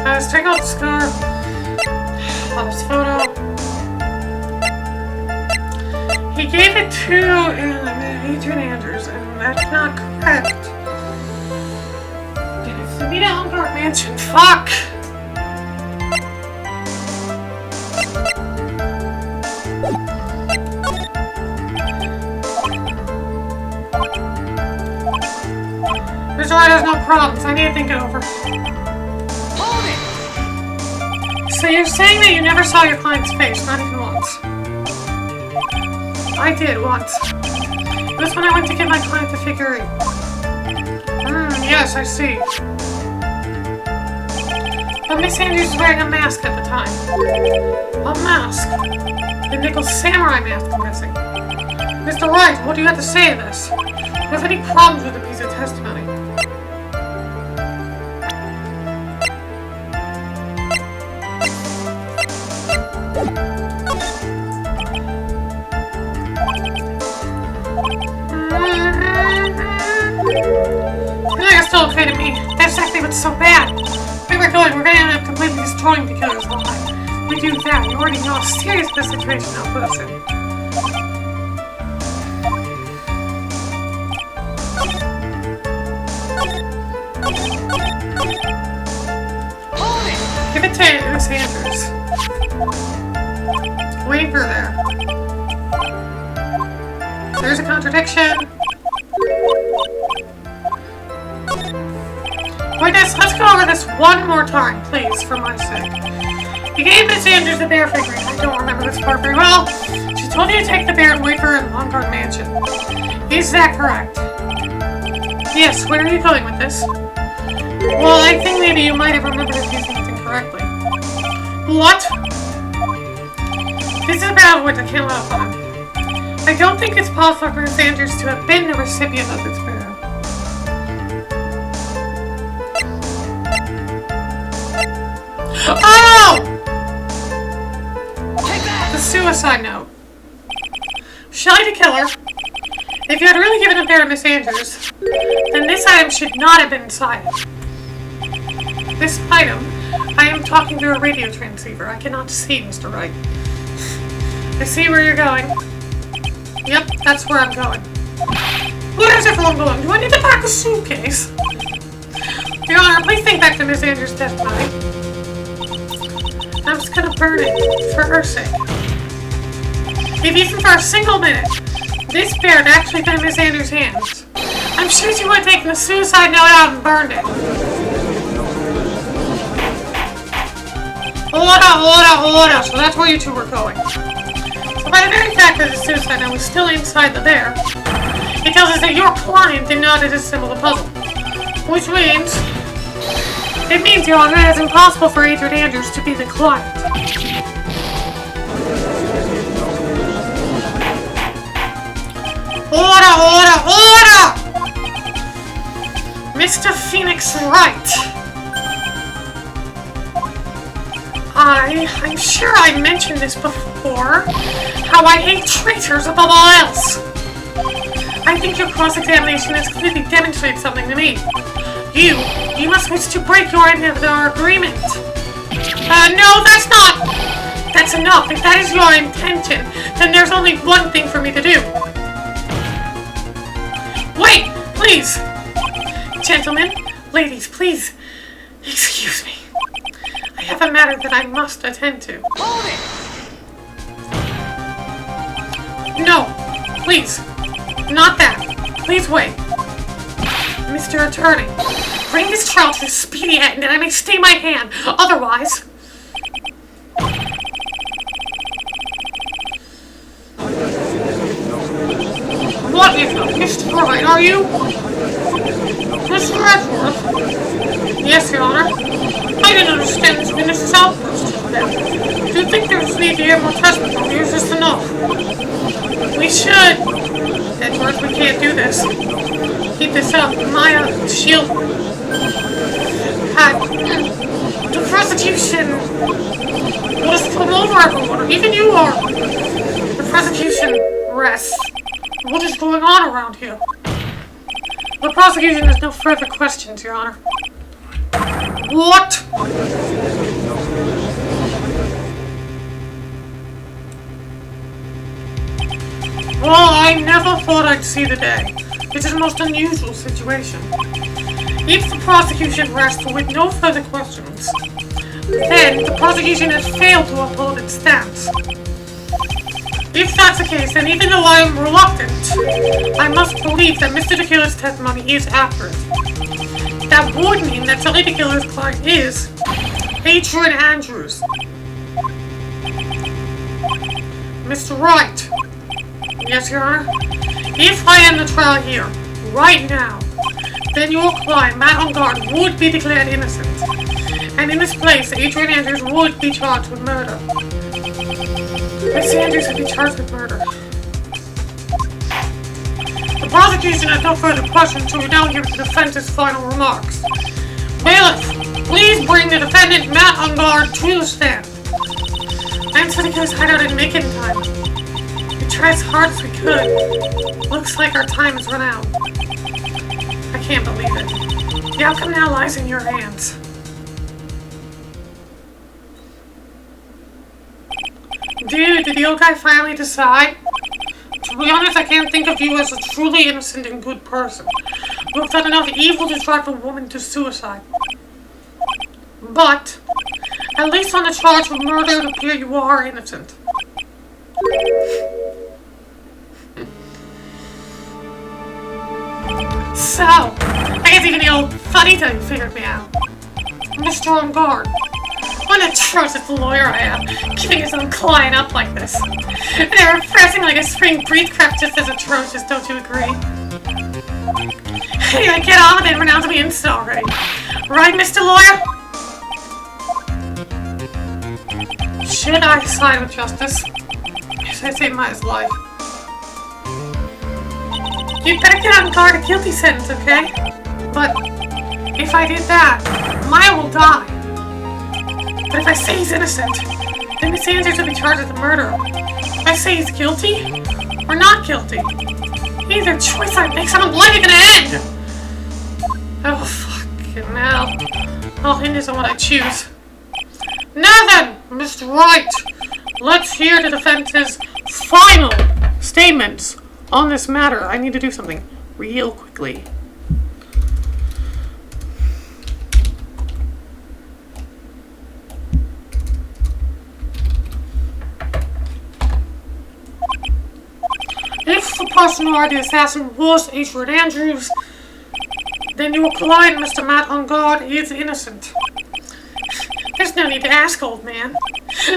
S1: Let's take out the scar. Of his photo. He gave it to Adrian Andrews, and that's not correct. It's the Vita Humbert Mansion. Fuck! Mr. Wright has no problems. I need to think it over.
S2: Hold it!
S1: So you're saying that you never saw your client's face, not even once? I did, once. It was when I went to give my client the figurine. Yes, I see. But Miss Andrews was wearing a mask at the time. A mask? The nickel samurai mask, I'm guessing. Mr. Wright, what do you have to say to this? Do you have any problems with the piece of testimony? hurts so bad. Where we're going, we're gonna end up completely destroying the killer's life. We do that, you already know how serious the situation now puts us in.
S2: Hold it!
S1: Give it to Miss Andrews. Wait for there. There's a contradiction. Wait, let's go over this one more time, please, for my sake. You gave Miss Andrews the bear figurine. I don't remember this part very well. She told you to take the bear and wait for her in Longguard Mansion. Is that correct? Yes, where are you going with this? Well, I think maybe you might have remembered a few things incorrectly. What? This is a bad word I can't let on. I don't think it's possible for Miss Andrews to have been the recipient of this bear. Oh!
S2: Take that!
S1: The suicide note. Shelley the killer. If you had really given the bear to Miss Andrews, then this item should not have been inside it. This item, I am talking through a radio transceiver. I cannot see, Mr. Wright. I see where you're going. Yep, that's where I'm going. Where is everyone going? Do I need to pack a suitcase? Your Honor, please think back to Miss Andrews' testimony. I'm just gonna burn it, for her sake. If even for a single minute, this bear had actually been in Miss Andrews' hands, I'm sure she would have taken the suicide note out and burned it. Order! So that's where you two were going. So by the very fact that the suicide note was still inside the bear, it tells us that your client did not disassemble the puzzle. Which means... It means, Your Honor, it's impossible for Adrian Andrews to be the client. Order! Mr. Phoenix Wright. I'm sure I mentioned this before, how I hate traitors above all else. I think your cross-examination has clearly demonstrated something to me. You must wish to break your end of our agreement. No, that's not! That's enough. If that is your intention, then there's only one thing for me to do. Wait, please! Gentlemen, ladies, please, excuse me. I have a matter that I must attend to.
S2: Hold it!
S1: No, please, not that. Please wait. Mr. Attorney, bring this trial to a speedy end and I may stay my hand. Otherwise... What is the Mr. Wright, are you? Mr. Edgeworth? Yes, Your Honor. I didn't understand this witness's outburst just then. Do you think there's need to hear more testimony, or is this enough? We should. Edgeworth, we can't do this. Keep this up. My shield. The prosecution will just come over everyone, even you are. The prosecution rests. What is going on around here? The prosecution has no further questions, Your Honor. What? Well, I never thought I'd see the day. This is a most unusual situation. If the prosecution rests with no further questions, then the prosecution has failed to uphold its stance. If that's the case, then even though I am reluctant, I must believe that Mr. the Killer's testimony is accurate. That would mean that Shelly the Killer's client is Adrian Andrews. Mr. Wright. Yes, Your Honor? If I end the trial here, right now, then your client, Matt on guard, would be declared innocent. And in this place, Adrian Andrews would be charged with murder. Miss Andrews would be charged with murder. The prosecution has no further questions, so we now give the defense's final remarks. Bailiff, please bring the defendant, Matt on guard, to the stand. I'm so because hideout didn't make it in time. We tried as hard as we could. Looks like our time has run out. I can't believe it. The outcome now lies in your hands. Dude, did the old guy finally decide? To be honest, I can't think of you as a truly innocent and good person. You have done enough evil to drive a woman to suicide. But, at least on the charge of murder, it appears you are innocent. So, I guess even the old funny thing figured me out. Mr. On guard. What an atrocious lawyer I am, keeping his own client up like this. And they're refreshing like a spring breeze craft just as atrocious, don't you agree? Anyway, get on with it, we're now to be instant already. Right, Mr. Lawyer? Should I side with justice? Yes, I saved my life. You'd better get on guard a guilty sentence, okay? But if I did that, Maya will die. But if I say he's innocent, then Miss Andrews will be charged with murder. If I say he's guilty or not guilty, either choice I make, someone's life is gonna end. Oh, fucking hell. All hinges on what I choose. Now then, Mr. Wright, let's hear the defense's final statements on this matter. I need to do something real quickly. If the person who are the assassin was Edward Andrews, then your client, Mr. Matt on guard, is innocent. There's no need to ask, old man.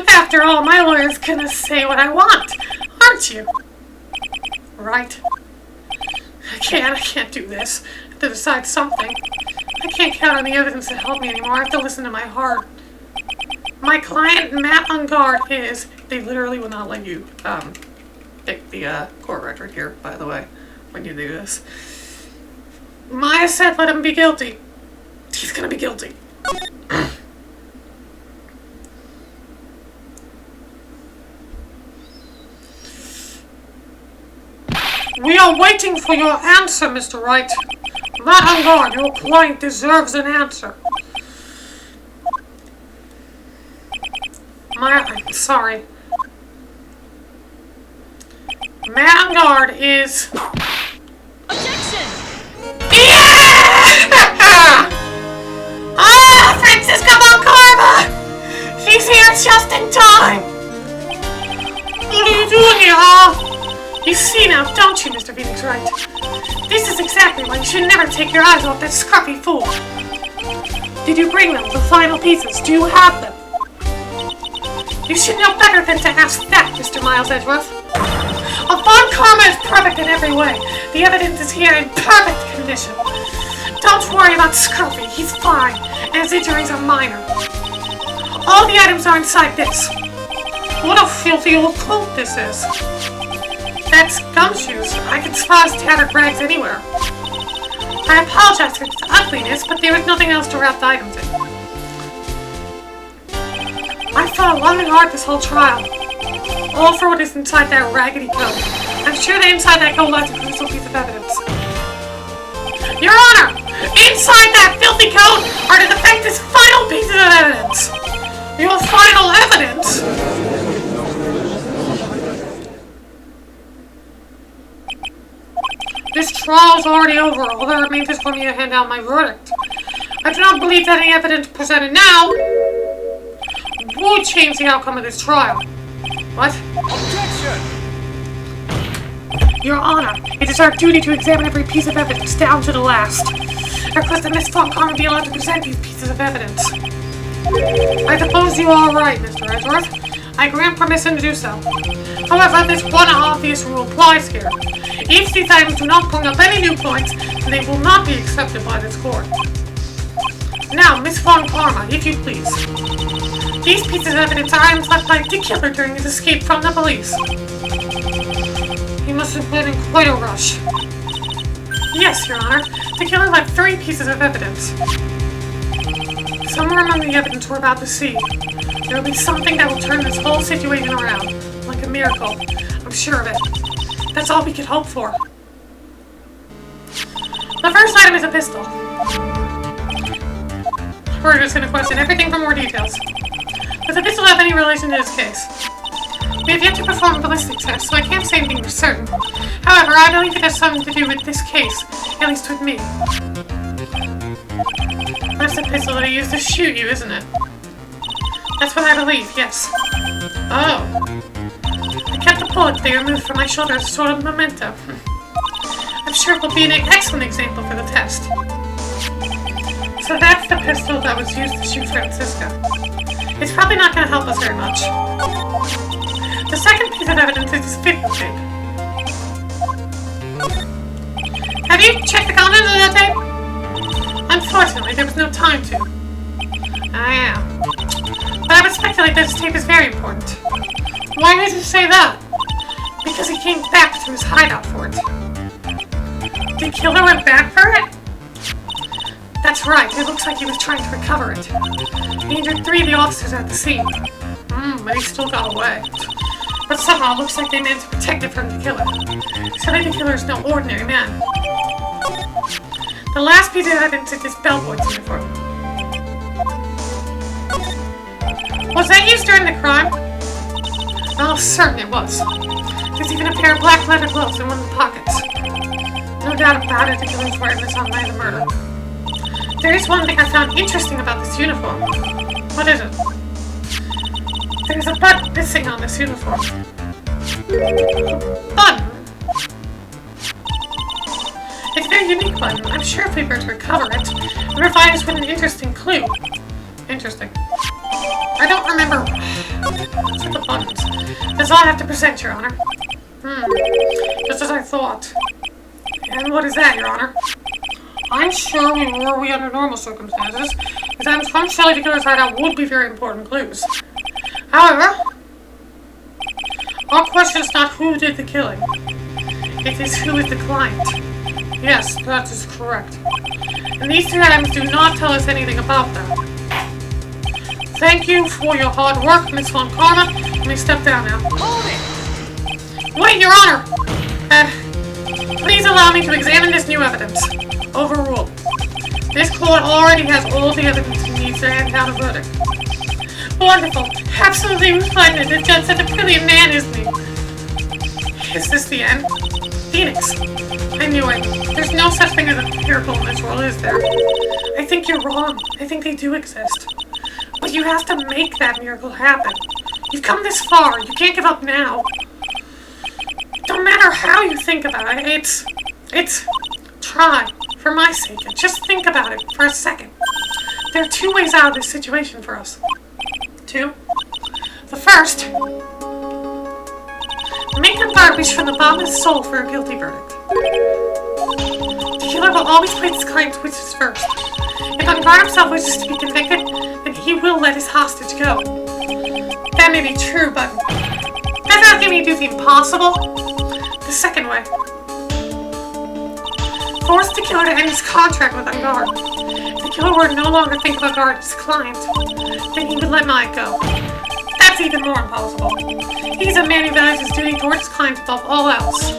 S1: After all, my lawyer's gonna say what I want, aren't you? Right? I can't do this. I have to decide something. I can't count on the evidence to help me anymore. I have to listen to my heart. My client, Matt on guard, is... They literally will not let you, pick the, court record here, by the way, when you do this. Maya said let him be guilty. He's gonna be guilty. We are waiting for your answer, Mr. Wright. Matt on guard, your client deserves an answer. I'm sorry. Matt on guard is...
S2: Objection!
S1: Yeah! Ah, Francisca Valcarva! She's here just in time! What are you doing here, huh? You see now, don't you, Mr. Phoenix Wright? This is exactly why you should never take your eyes off that scruffy fool. Did you bring them, the final pieces? Do you have them? You should know better than to ask that, Mr. Miles Edgeworth. Von Karma is perfect in every way. The evidence is here in perfect condition. Don't worry about Scruffy, he's fine, and his injuries are minor. All the items are inside this. What a filthy old coat this is. That's gumshoes. I can spot his tattered rags anywhere. I apologize for its ugliness, but there was nothing else to wrap the items in. I fought long and hard this whole trial. All for what is inside that raggedy coat. I'm sure that inside that coat lies a crucial piece of evidence. Your Honor! Inside that filthy coat are the defendant's final pieces of evidence! Your final evidence? This trial is already over. All that remains is for me to hand out my verdict. I do not believe that any evidence presented now would change the outcome of this trial. What?
S2: Objection!
S1: Your Honor, it is our duty to examine every piece of evidence down to the last. I request that Miss Von Karma be allowed to present these pieces of evidence. I suppose you are right, Mr. Edgeworth. I grant permission to do so. However, this one obvious rule applies here. If these items do not bring up any new points, then they will not be accepted by this court. Now, Miss Von Karma, if you please. These pieces of evidence are items left by the killer during his escape from the police. He must have been in quite a rush. Yes, Your Honor. The killer left 3 pieces of evidence. Somewhere among the evidence we're about to see, there will be something that will turn this whole situation around. Like a miracle. I'm sure of it. That's all we could hope for. The first item is a pistol. reporter is going to question everything for more details. Does the pistol have any relation to this case? We have yet to perform a ballistic test, so I can't say anything for certain. However, I believe it has something to do with this case, at least with me. That's the pistol that I used to shoot you, isn't it? That's what I believe, yes. Oh. I kept the bullet they removed from my shoulder as a sort of memento. I'm sure it will be an excellent example for the test. So that's the pistol that was used to shoot Francisco. It's probably not going to help us very much. The second piece of evidence is this videotape. Have you checked the contents of that tape? Unfortunately, there was no time to. I am. But I would speculate that this tape is very important. Why did you say that? Because he came back to his hideout for it. The killer went back for it? That's right, it looks like he was trying to recover it. He injured 3 of the officers at the scene. But he still got away. But somehow it looks like they managed to protect it from the killer. So maybe the killer is no ordinary man. The last piece of evidence is this bellboy's uniform. Was that used during the crime? Oh, certain it was. There's even a pair of black leather gloves in one of the pockets. No doubt about it, the killer's wearing this on the night of the murder. There is one thing I found interesting about this uniform. What is it? There's a button missing on this uniform. Button? It's a very unique button. I'm sure if we were to recover it, it would provide us with an interesting clue. Interesting. I don't remember. What's with the buttons? That's all I have to present, Your Honor. Just as I thought. And what is that, Your Honor? I'm sure we under normal circumstances, exams from Shelley to killer's hideout would be very important clues. However, our question is not who did the killing. It is who is the client. Yes, that is correct. And these 2 items do not tell us anything about that. Thank you for your hard work, Miss Von Karma. Let me step down now.
S2: Hold it!
S1: Wait, Your Honor! Please allow me to examine this new evidence. Overruled. This court already has all the evidence it needs to hand down a verdict. Wonderful. Absolutely resplendent. The judge said a brilliant man, isn't he? Is this the end? Phoenix. I knew it. There's no such thing as a miracle in this world, is there? I think you're wrong. I think they do exist. But you have to make that miracle happen. You've come this far. You can't give up now. Don't matter how you think about it. It's... Try. For my sake. Just think about it for a second. There are 2 ways out of this situation for us. 2. The first. Make a garbage from the bottom of his soul for a guilty verdict. The killer will always place his client's wishes first. If Unguard himself wishes to be convicted, then he will let his hostage go. That may be true, but does that give me to do the impossible? The second way. Force the killer to end his contract with Unguard. If the killer were to no longer think of Unguard as his client, then he would let Mike go. That's even more impossible. He's a man who values his duty towards his client above all else.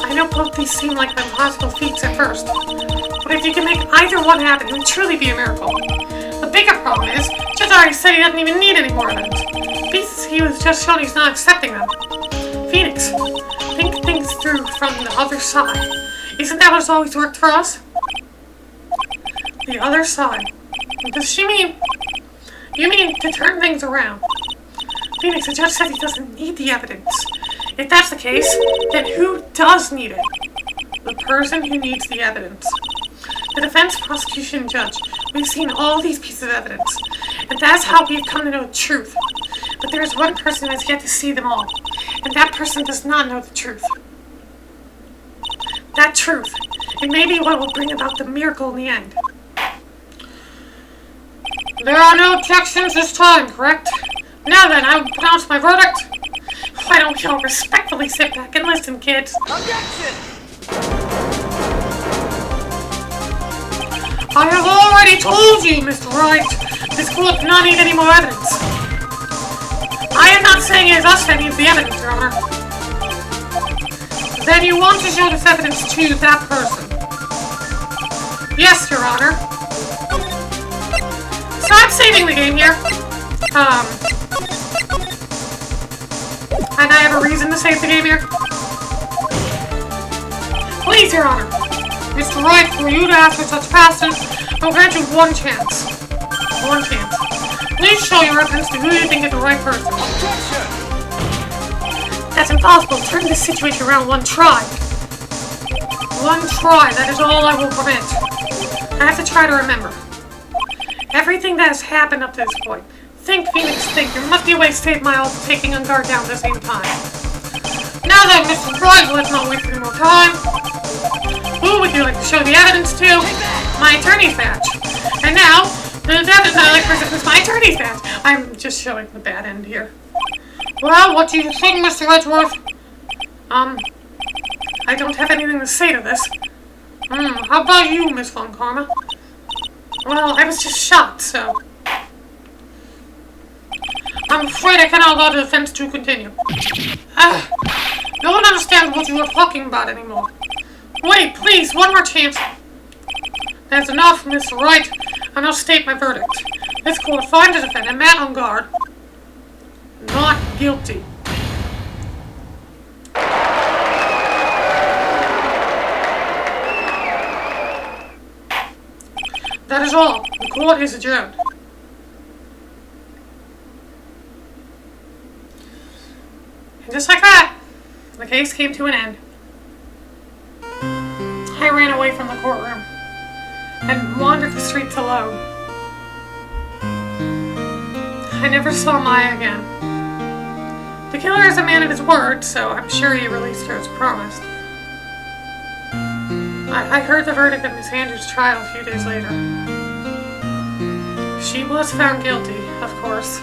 S1: I know both these seem like impossible feats at first, but if you can make either one happen, it would truly be a miracle. The bigger problem is, Judge already said he doesn't even need any more evidence. Pieces he was just shown he's not accepting them. Phoenix, think things through from the other side. Isn't that what's always worked for us? The other side. What does she mean? You mean to turn things around. Phoenix, the judge said he doesn't need the evidence. If that's the case, then who does need it? The person who needs the evidence. The defense, prosecution, judge. We've seen all these pieces of evidence. And that's how we've come to know the truth. But there is one person who has yet to see them all. And that person does not know the truth. That truth. It may be what will bring about the miracle in the end. There are no objections this time, correct? Now then, I will pronounce my verdict. Why don't y'all respectfully sit back and listen, kids?
S2: Objection!
S1: I have already told you, Mr. Wright, this court does not need any more evidence. I am not saying it is us that needs the evidence, Your Honor. Then you want to show this evidence to that person. Yes, Your Honor. I'm saving the game here. And I have a reason to save the game here. Please, Your Honor. Mr. Wright, for you to ask for such passage, I'll grant you one chance. One chance. Please show your evidence to who you think is the right person.
S2: Objection!
S1: That's impossible. Turn this situation around one try. One try. That is all I will permit. I have to try to remember everything that has happened up to this point. Think, Phoenix, think. There must be a way to save my all taking on guard down at the same time. Now then, Mr. Wright, let's not waste any more time. Who would you like to show the evidence to? My attorney's badge. And now, the evidence I like to present is my attorney's badge. I'm just showing the bad end here. Well, what do you think, Mr. Edgeworth? I don't have anything to say to this. How about you, Miss Von Karma? Well, I was just shot, so... I'm afraid I cannot allow the defense to continue. No one understands what you are talking about anymore. Wait, please, one more chance. That's enough, Mr. Wright, and I'll state my verdict. This court finds the defendant, Matt on guard, not guilty. That is all. The court is adjourned. And just like that, the case came to an end. I ran away from the courtroom and wandered the streets alone. I never saw Maya again. The killer is a man of his word, so I'm sure he released her as promised. I heard the verdict of Miss Andrews' trial a few days later. She was found guilty, of course.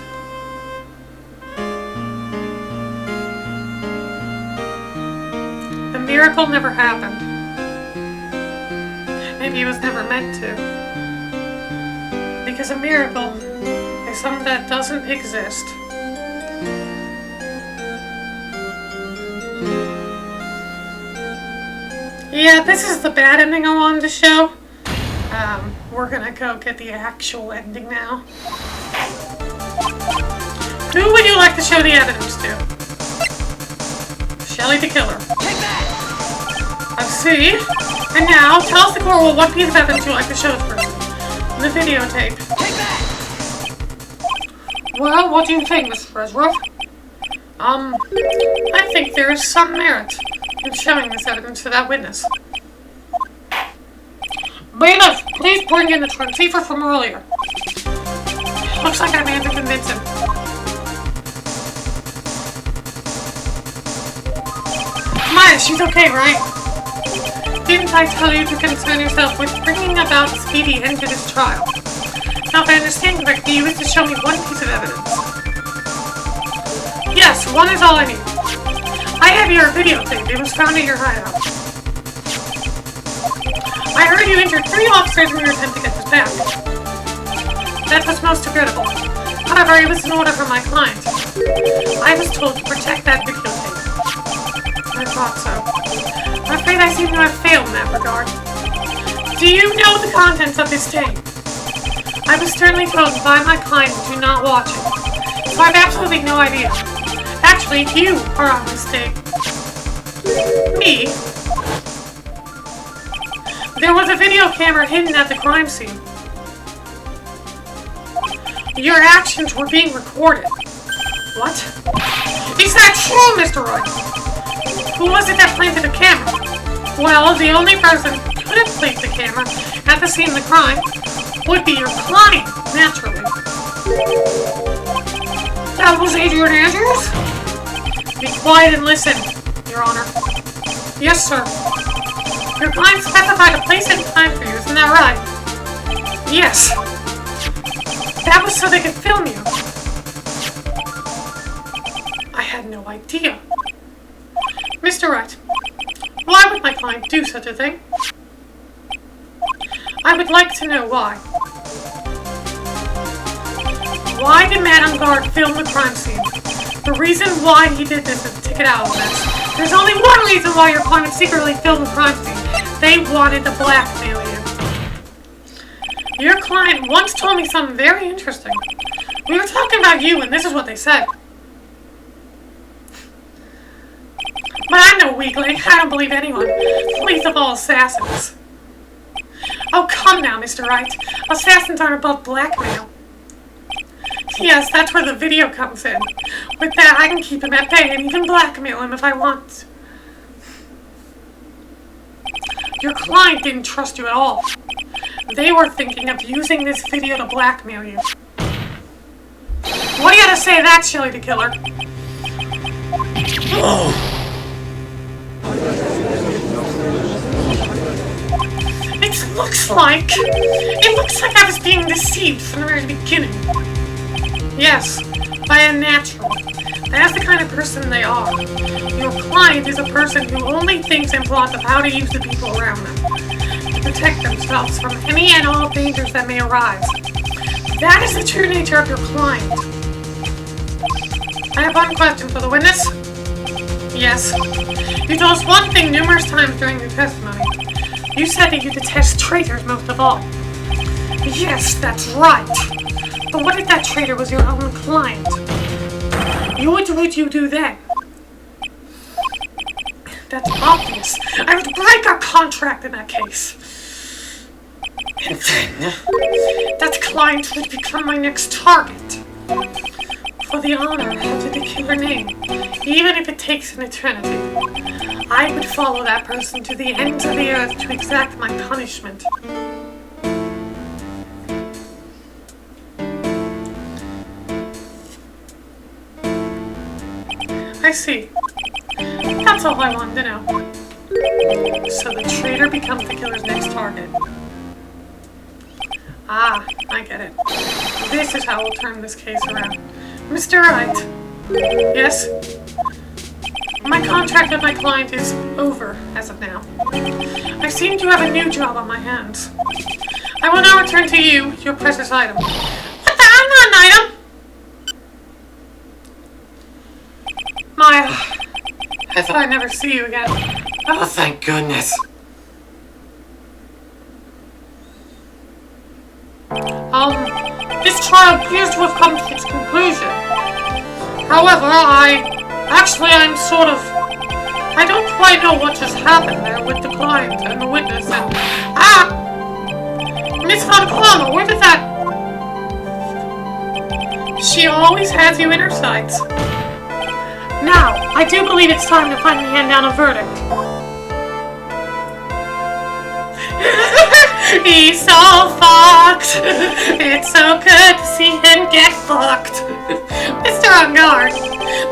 S1: The miracle never happened. Maybe it was never meant to. Because a miracle is something that doesn't exist. Yeah, this is the bad ending I wanted to show. We're gonna go get the actual ending now. Who would you like to show the evidence to? Shelley the killer. I see. And now, tell us the court what piece of evidence you'd like to show this person. The videotape. Well, what do you think, Mr. Resworth? I think there is some merit in showing this evidence to that witness. Bailiff, please bring in the transceiver from earlier. Looks like I managed to convince him. Maya, she's okay, right? Didn't I tell you to concern yourself with bringing about a speedy end to this trial? Now, if I understand correctly, you wish to show me one piece of evidence. Yes, one is all I need. I have your videotape. It was found at your hideout. I heard you injured 3 officers in your attempt to get this back. That was most regrettable. However, it was an order from my client. I was told to protect that videotape. I thought so. I'm afraid I seem to have failed in that regard. Do you know the contents of this tape? I was sternly told by my client to not watch it, so I have absolutely no idea. Actually, you are on this tape. Me? There was a video camera hidden at the crime scene. Your actions were being recorded. What? Is that true, Mr. Wright? Who was it that planted the camera? Well, the only person who could have placed the camera at the scene of the crime would be your client, naturally. That was Adrian Andrews? Be quiet and listen, Your Honor. Yes, sir. Your client specified a place and time for you, isn't that right? Yes. That was so they could film you. I had no idea. Mr. Wright, why would my client do such a thing? I would like to know why. Why did Man on Guard film the crime scene? The reason why he did this is to get out of this. There's only one reason why your client secretly filmed the crime scene. They wanted to blackmail you. Your client once told me something very interesting. We were talking about you, and this is what they said. But I'm no weakling. I don't believe anyone. Least of all assassins. Oh, come now, Mr. Wright. Assassins aren't above blackmail. Yes, that's where the video comes in. With that, I can keep him at bay and even blackmail him if I want. Your client didn't trust you at all. They were thinking of using this video to blackmail you. What do you gotta say to that, Chili the Killer?
S3: Oh.
S1: It looks like I was being deceived from the very beginning. Yes, by a natural. That's the kind of person they are. Your client is a person who only thinks and plots of how to use the people around them to protect themselves from any and all dangers that may arise. That is the true nature of your client. I have one question for the witness. Yes. You told us one thing numerous times during your testimony. You said that you detest traitors most of all. Yes, that's right. But what if that traitor was your own client? What would you do then? That's obvious. I would break our contract in that case. And then, that client would become my next target. For the honor of the killer name, even if it takes an eternity, I would follow that person to the ends of the earth to exact my punishment. I see. That's all I wanted to know. So the traitor becomes the killer's next target. Ah, I get it. This is how we'll turn this case around. Mr. Wright. Yes? My contract with my client is over as of now. I seem to have a new job on my hands. I will now return to you your precious item. What the? I'm not an item! I thought I'd never see you again.
S3: Oh, thank goodness.
S1: This trial appears to have come to its conclusion. However, I don't quite know what just happened there with the client and the witness and... Miss Von Palmer, where did that... She always has you in her sights. Now, I do believe it's time to finally hand down a verdict. He's so fucked. It's so good to see him get fucked. Mr. On guard,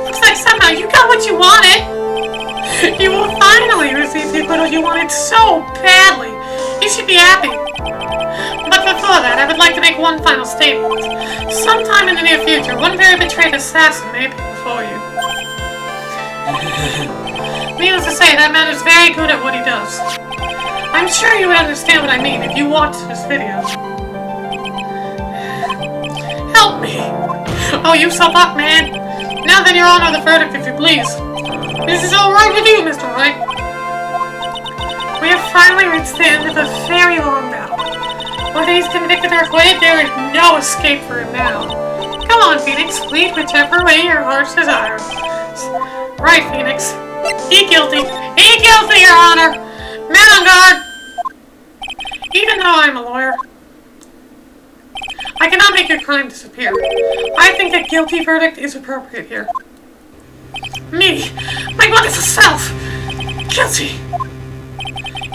S1: looks like somehow you got what you wanted. You will finally receive the acquittal you wanted so badly. You should be happy. But before that, I would like to make one final statement. Sometime in the near future, one very betrayed assassin may be before you. Needless to say, that man is very good at what he does. I'm sure you would understand what I mean if you watched this video. Help me! Oh, you so up, man! Now then, Your Honor, the verdict, if you please. This is all right with you, Mr. Wright. We have finally reached the end of a very long battle. Whether he's convicted or acquitted, there is no escape for him now. Come on, Phoenix, lead whichever way your heart's desire. Right, Phoenix. He guilty. He guilty, Your Honor! Man on guard! Even though I'm a lawyer, I cannot make your crime disappear. I think a guilty verdict is appropriate here. Me, my wonderful self, guilty.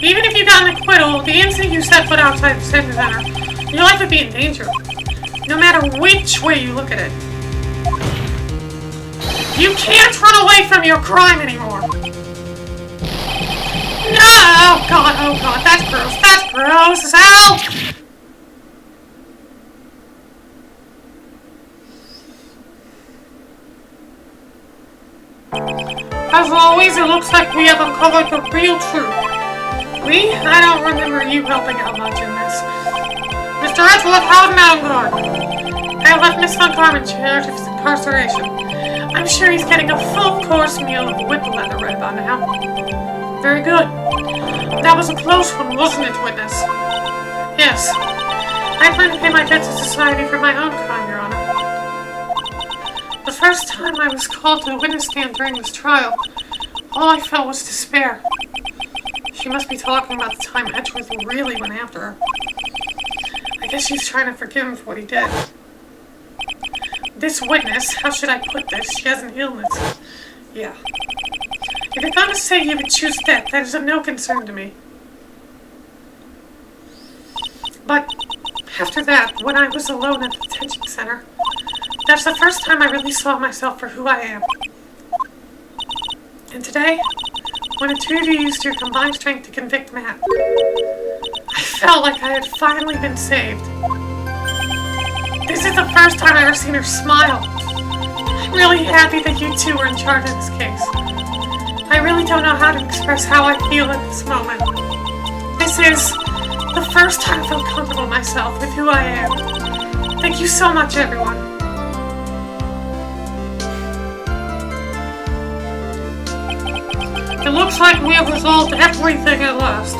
S1: Even if you got an acquittal, the instant you set foot outside the sentence center, your life would be in danger. No matter which way you look at it. You can't run away from your crime anymore. No! Oh god, that's gross, help! As always, it looks like we have uncovered the real truth. I don't remember you helping out much in this. Mr. Edgeworth, held him out on guard. I have left Miss Von Carmen chair to his incarceration. I'm sure he's getting a full course meal of whip leather right about now. Very good. That was a close one, wasn't it, witness? Yes. I plan to pay my debt to society for my own crime, Your Honor. The first time I was called to the witness stand during this trial, all I felt was despair. She must be talking about the time Edgeworth really went after her. I guess she's trying to forgive him for what he did. This witness, how should I put this? She has an illness. Yeah. If you're gonna say you would choose death, that is of no concern to me. But after that, when I was alone at the detention center, that's the first time I really saw myself for who I am. And today, when the two of you used your combined strength to convict Matt, I felt like I had finally been saved. This is the first time I've ever seen her smile. I'm really happy that you two were in charge of this case. I really don't know how to express how I feel at this moment. This is the first time I feel comfortable myself with who I am. Thank you so much, everyone. It looks like we have resolved everything at last.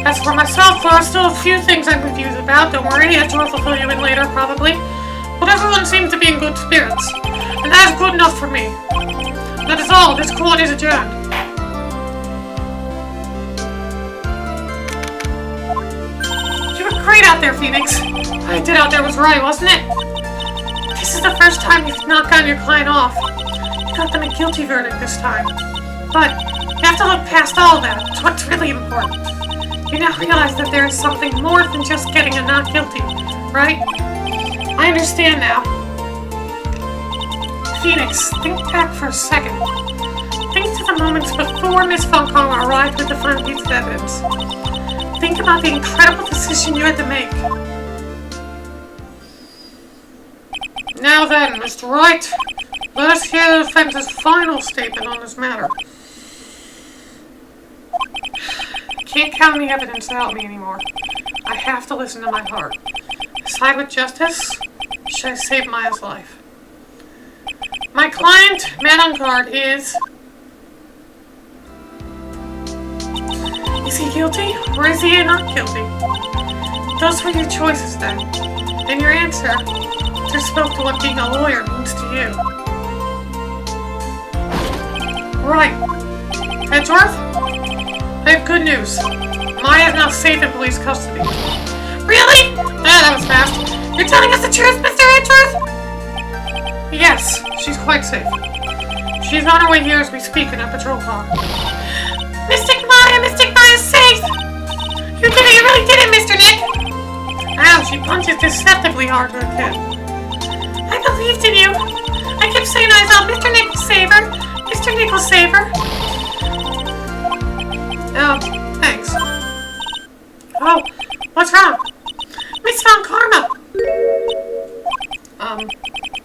S1: As for myself, there are still a few things I'm confused about. Don't worry, Edgeworth will fill you in later, probably. But everyone seems to be in good spirits, and that is good enough for me. That is all. This court is adjourned. You were great out there, Phoenix. What you did out there was right, wasn't it? This is the first time you've not gotten your client off. You got them a guilty verdict this time. But you have to look past all of that. It's what's really important. You now realize that there is something more than just getting a not guilty, right? I understand now. Phoenix, think back for a second. Think to the moments before Miss Falcone arrived with the final piece of evidence. Think about the incredible decision you had to make. Now then, Mr. Wright, let us hear the defense's final statement on this matter. Can't count the evidence without me anymore. I have to listen to my heart. Side with justice, should I save Maya's life? My client, Matt Uncard, is he guilty or is he not guilty? Those were your choices then. And your answer just spoke to what being a lawyer means to you. Right. Edgeworth? I have good news. Maya is now safe in police custody. Really? That was fast. You're telling us the truth, Mr. Edgeworth? Yes, she's quite safe. She's on her way here as we speak in a patrol car. Mystic Maya's safe! You did it, you really did it, Mr. Nick! Ow, she punches deceptively hard to a kid. I believed in you. I kept saying to myself, Mr. Nick will save her. Mr. Nick will save her. Oh, thanks. Oh, what's wrong? Miss Von Karma!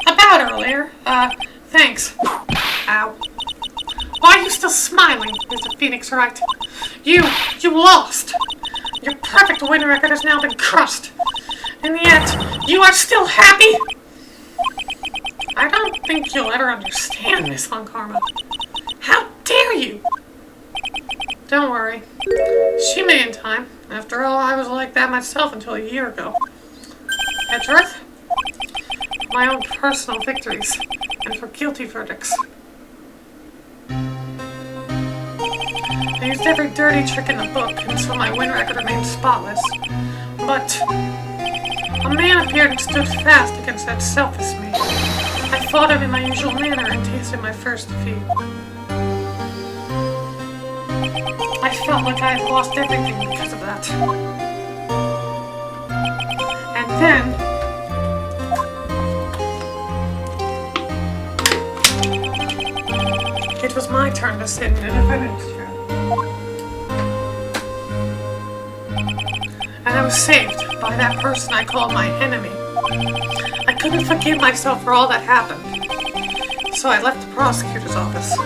S1: About earlier. Thanks. Ow. Why are you still smiling, Mr. Phoenix Wright? You lost. Your perfect win record has now been crushed. And yet, you are still happy? I don't think you'll ever understand, Miss Von Karma. How dare you? Don't worry. She may in time. After all, I was like that myself until a year ago. Edgeworth? My own personal victories, and for guilty verdicts. I used every dirty trick in the book, and so my win record remained spotless. But a man appeared and stood fast against that selfish me. I fought him in my usual manner and tasted my first defeat. I felt like I had lost everything because of that. And then it was my turn to sit in the defendant's chair. And I was saved by that person I called my enemy. I couldn't forgive myself for all that happened. So I left the prosecutor's office.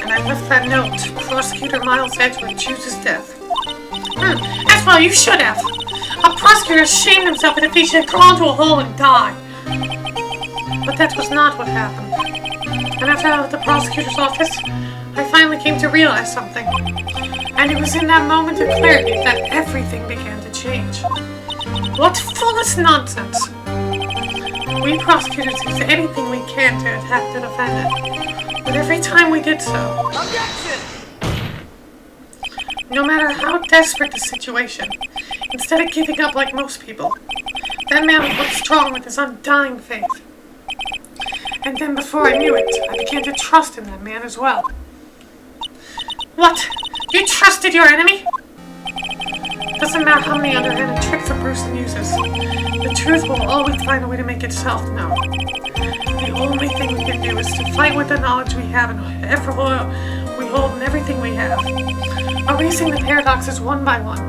S1: And I left that note. Prosecutor Miles Edgeworth chooses death. As well, you should have. A prosecutor shamed himself if he should crawl into a hole and die. But that was not what happened. And after I left the prosecutor's office, I finally came to realize something. And it was in that moment of clarity that everything began to change. What foolish nonsense! We prosecutors use anything we can to attack the defendant. But every time we did so,
S2: Objection!
S1: no matter how desperate the situation, instead of giving up like most people, that man was strong with his undying faith. And then before I knew it, I began to trust in that man as well. What? You trusted your enemy? Doesn't matter how many underhanded tricks a person uses. The truth will always find a way to make itself known. The only thing we can do is to fight with the knowledge we have and every we hold and everything we have. Erasing the paradoxes one by one.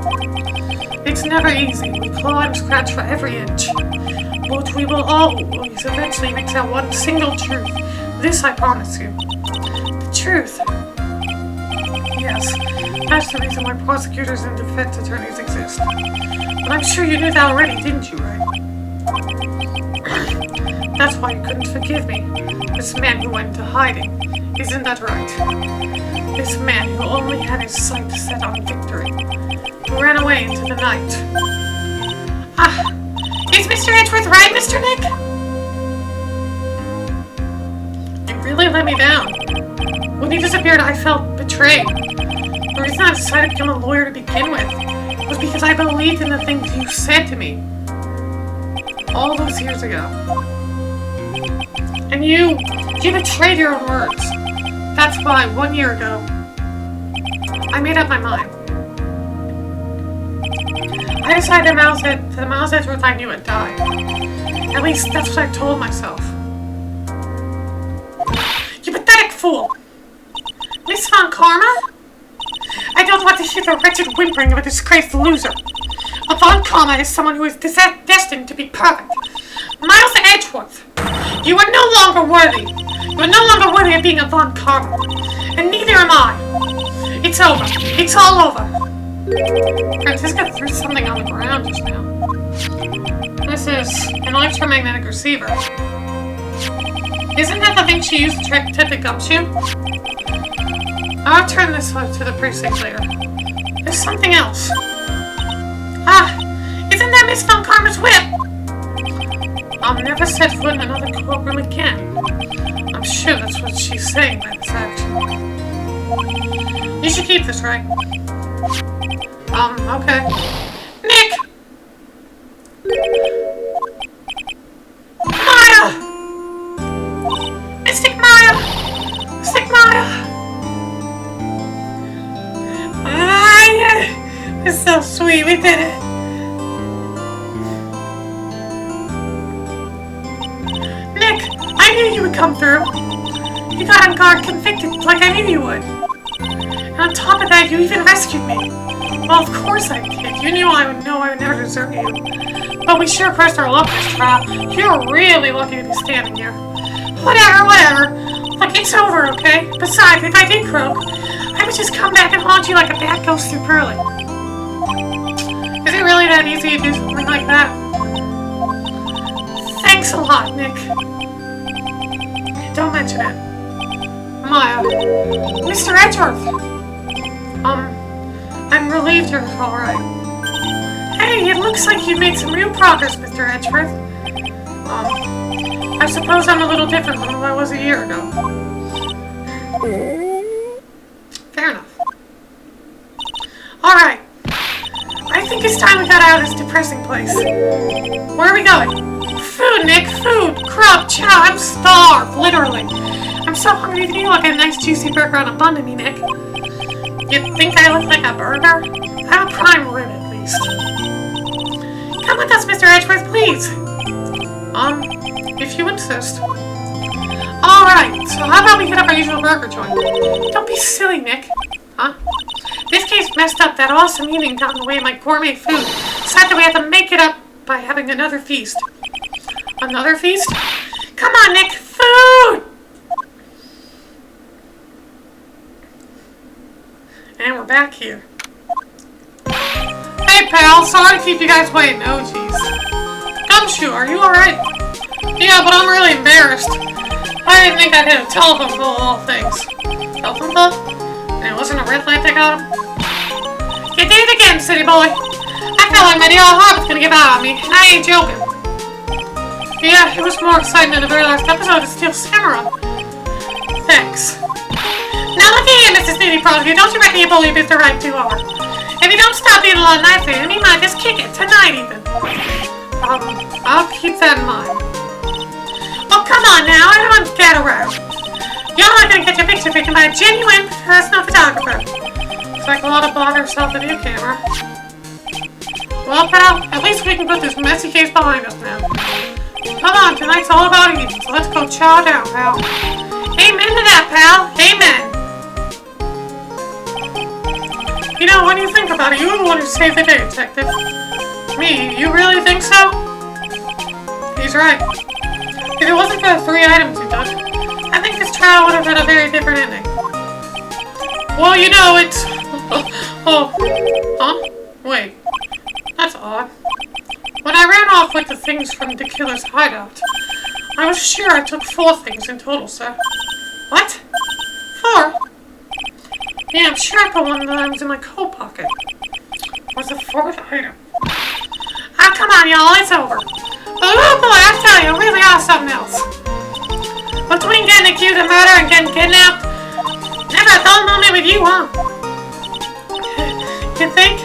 S1: It's never easy. We claw and scratch for every inch. But we will always eventually reach that one single truth. This I promise you. The truth. Yes, that's the reason why prosecutors and defense attorneys exist. But I'm sure you knew that already, didn't you, Wright? That's why you couldn't forgive me. This man who went into hiding. Isn't that right? This man who only had his sights set on victory. Who ran away into the night. Ah! Is Mr. Edgeworth right, Mr. Nick? You really let me down. When you disappeared, I felt betrayed. The reason I decided to become a lawyer to begin with was because I believed in the things you said to me all those years ago. And you betrayed your own words. That's why, 1 year ago, I made up my mind. I decided that the Miles Edgeworth I knew had died. At least that's what I told myself. You pathetic fool! Miss Von Karma? I don't want to hear the wretched whimpering of a disgraced loser. A Von Karma is someone who is destined to be perfect. Miles Edgeworth, you are no longer worthy. You are no longer worthy of being a Von Karma. And neither am I. It's over. It's all over. Francisca threw something on the ground just now. This is an electromagnetic receiver. Isn't that the thing she used to tip the gumshoe? I'll turn this to the precinct later. There's something else. Ah! Isn't that Miss Von Karma's whip? I'll never set foot in another courtroom again. I'm sure that's what she's saying by this action. You should keep this, right? Okay. Nick! Maya! Mystic Maya! Mystic Maya! It's so sweet, we did it! Nick, I knew you would come through. You got on guard convicted like I knew you would. And on top of that, you even rescued me. Well, of course I did. You knew I would never desert you. But we sure pressed our luck this trial. You're really lucky to be standing here. Whatever. Look, it's over, okay? Besides, if I did croak, I would just come back and haunt you like a bad ghost through Pearly. Is it really that easy to do something like that? Thanks a lot, Nick. Don't mention it. Maya. Mr. Edgeworth! I'm relieved you're alright. Hey, it looks like you've made some real progress, Mr. Edgeworth. I suppose I'm a little different from who I was a year ago. Fair enough. Alright. I think it's time we got out of this depressing place. Where are we going? Food, Nick! Food! Grub! Chow! I'm starved! Literally. I'm so hungry to eat like a nice juicy burger on a bun to me, Nick. You think I look like a burger? I'm a prime rib, at least. Come with us, Mr. Edgeworth, please. If you insist. Alright, so how about we hit up our usual burger joint? Don't be silly, Nick. Huh? This case messed up that awesome evening got in the way of my gourmet food. Decided we had to make it up by having another feast. Another feast? Come on, Nick! Food! And we're back here. Hey, pal. Sorry to keep you guys waiting. Oh, jeez. Gumshoe, are you alright? Yeah, but I'm really embarrassed. I didn't think I'd hit a telephone pole of all things. Telephone pole? And it wasn't a red light that got him? You did it again, city boy. I felt like my dear old heart was gonna give out on me, and I ain't joking. Yeah, it was more exciting than the very last episode of Steel Samurai. Thanks. Now look at here, Mrs. Snooty Prodigy. Don't you reckon you bully Mr. Wright too hard? If you don't stop being a little nice to him, he might just kick it tonight even. I'll keep that in mind. Oh, come on now. Everyone's got around. You're not gonna get your picture taken by a genuine professional photographer. Looks like a lot of bother yourself with your camera. Well, pal, at least we can put this messy case behind us now. Come on, tonight's all about eating, so let's go chow down, pal. Amen to that, pal. Amen. You know, when you think about it, you were the one who saved the day, Detective. Me, you really think so? He's right. If it wasn't for the 3 items you took, I think this trial would have had a very different ending. Well, you know, it's... Huh? Wait. That's odd. When I ran off with the things from the killer's hideout, I was sure I took 4 things in total, sir. What? 4? Yeah, I'm sure I put one of the items in my coat pocket. Where's the 4th item? Ah, come on, y'all, it's over. Oh boy, I tell you, really are something else. Between getting accused of murder and getting kidnapped, never a dull moment with you, huh? You think?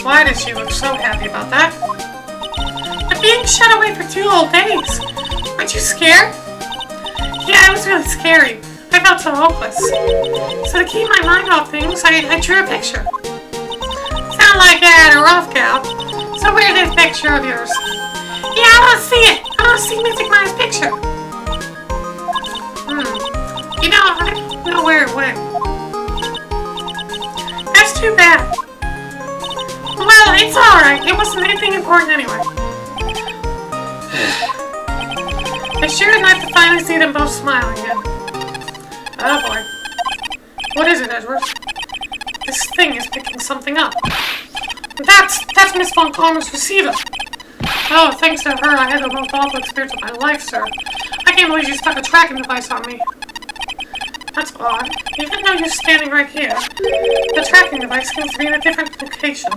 S1: Why does she look so happy about that? But being shut away for 2 whole days. Aren't you scared? Yeah, it was really scary. I felt so hopeless. So to keep my mind off things, I drew a picture. Sound like you had a rough gal. So where's this picture of yours? Yeah, I want to see it. I want to see Mystic Maya's picture. You know, I don't know where it went. That's too bad. Well, it's alright. It wasn't anything important anyway. It's sure is nice to finally see them both smiling again. Oh boy. What is it, Edward? This thing is picking something up. That's Miss Von Karma's receiver. Oh, thanks to her, I had the most awful experience of my life, sir. I can't believe you stuck a tracking device on me. That's odd. Even though you're standing right here, the tracking device seems to be in a different location.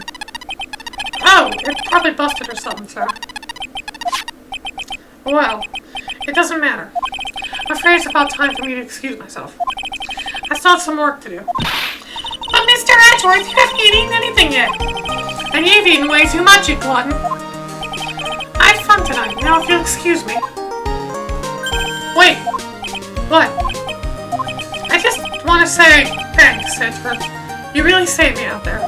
S1: Oh, it probably busted or something, sir. Well, it doesn't matter. I'm afraid it's about time for me to excuse myself. I still have some work to do. But Mr. Edgeworth, you haven't eaten anything yet. And you've eaten way too much, you glutton. I had fun tonight, now if you'll excuse me. Wait. What? I just want to say thanks, Edgeworth. You really saved me out there.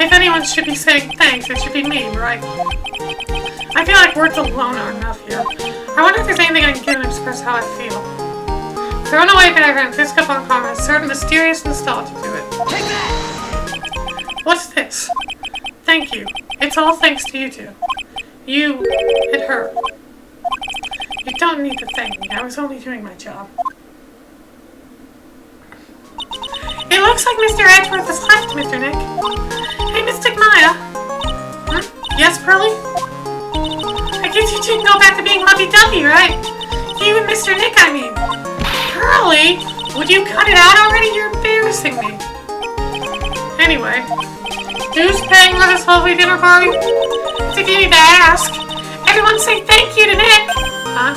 S1: If anyone should be saying thanks, it should be me, right? I feel like words alone aren't enough here. I wonder if there's anything I can get to express how I feel. Thrown away background, Visca Von Karma has certain mysterious nostalgia to it.
S2: Take that!
S1: What's this? Thank you. It's all thanks to you two. You and her. You don't need to thank me. I was only doing my job. It looks like Mr. Edgeworth has left, Mr. Nick. Hey, Mystic Maya. Yes, Pearly? I guess you didn't go back to being lovey-dovey, right? You and Mr. Nick, I mean. Pearly? Would you cut it out already? You're embarrassing me. Anyway, who's paying for this lovely dinner party? As if you need to ask. Everyone say thank you to Nick. Huh?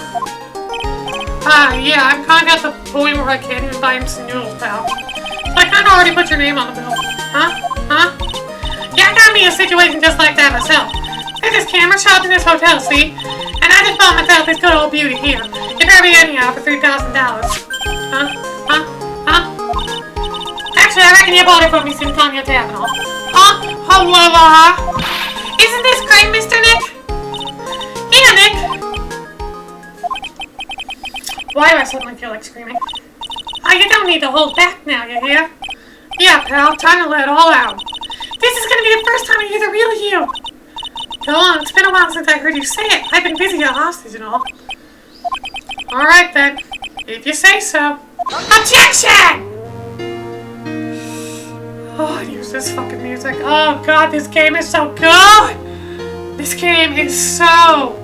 S1: Yeah, I'm kind of at the point where I can't even buy instant noodles, pal. So I kind of already put your name on the bill. Huh? Yeah, I got me a situation just like that myself. There's this camera shop in this hotel, see? And I just bought myself this good old beauty here. You better be anyhow for $3,000. Huh? Actually, I reckon you bought it for me since on your tab and all. Isn't this great, Mr. Nick? Yeah, Nick. Why do I suddenly feel like screaming? Oh, you don't need to hold back now, you hear? Yeah, pal, time to let it all out. This is gonna be the first time I hear the real you. Go on, it's been a while since I heard you say it. I've been busy at hostage and all. Alright then, if you say so. Objection! Oh, I use this fucking music. Oh god, this game is so good! This game is so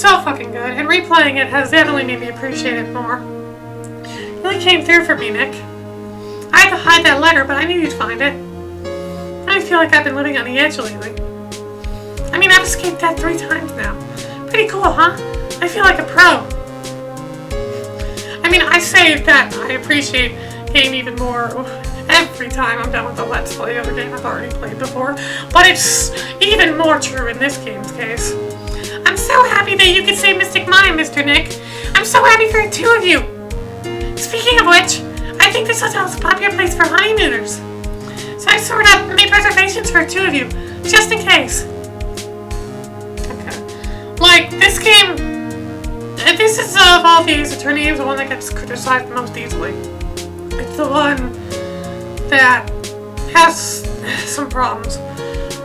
S1: so fucking good, and replaying it has definitely made me appreciate it more. It really came through for me, Nick. I had to hide that letter, but I knew you'd find it. I feel like I've been living on the edge lately. I mean, I've escaped death 3 times now. Pretty cool, huh? I feel like a pro. I mean, I say that I appreciate game even more every time I'm done with the Let's Play of a game I've already played before, but it's even more true in this game's case. I'm so happy that you could say Mystic Mine, Mr. Nick. I'm so happy for the 2 of you. Speaking of which, I think this hotel is a popular place for honeymooners. So I sort of made reservations for 2 of you, just in case. Okay. Like, this game, this is of all the Ace Attorney games, the one that gets criticized most easily. It's the one that has some problems.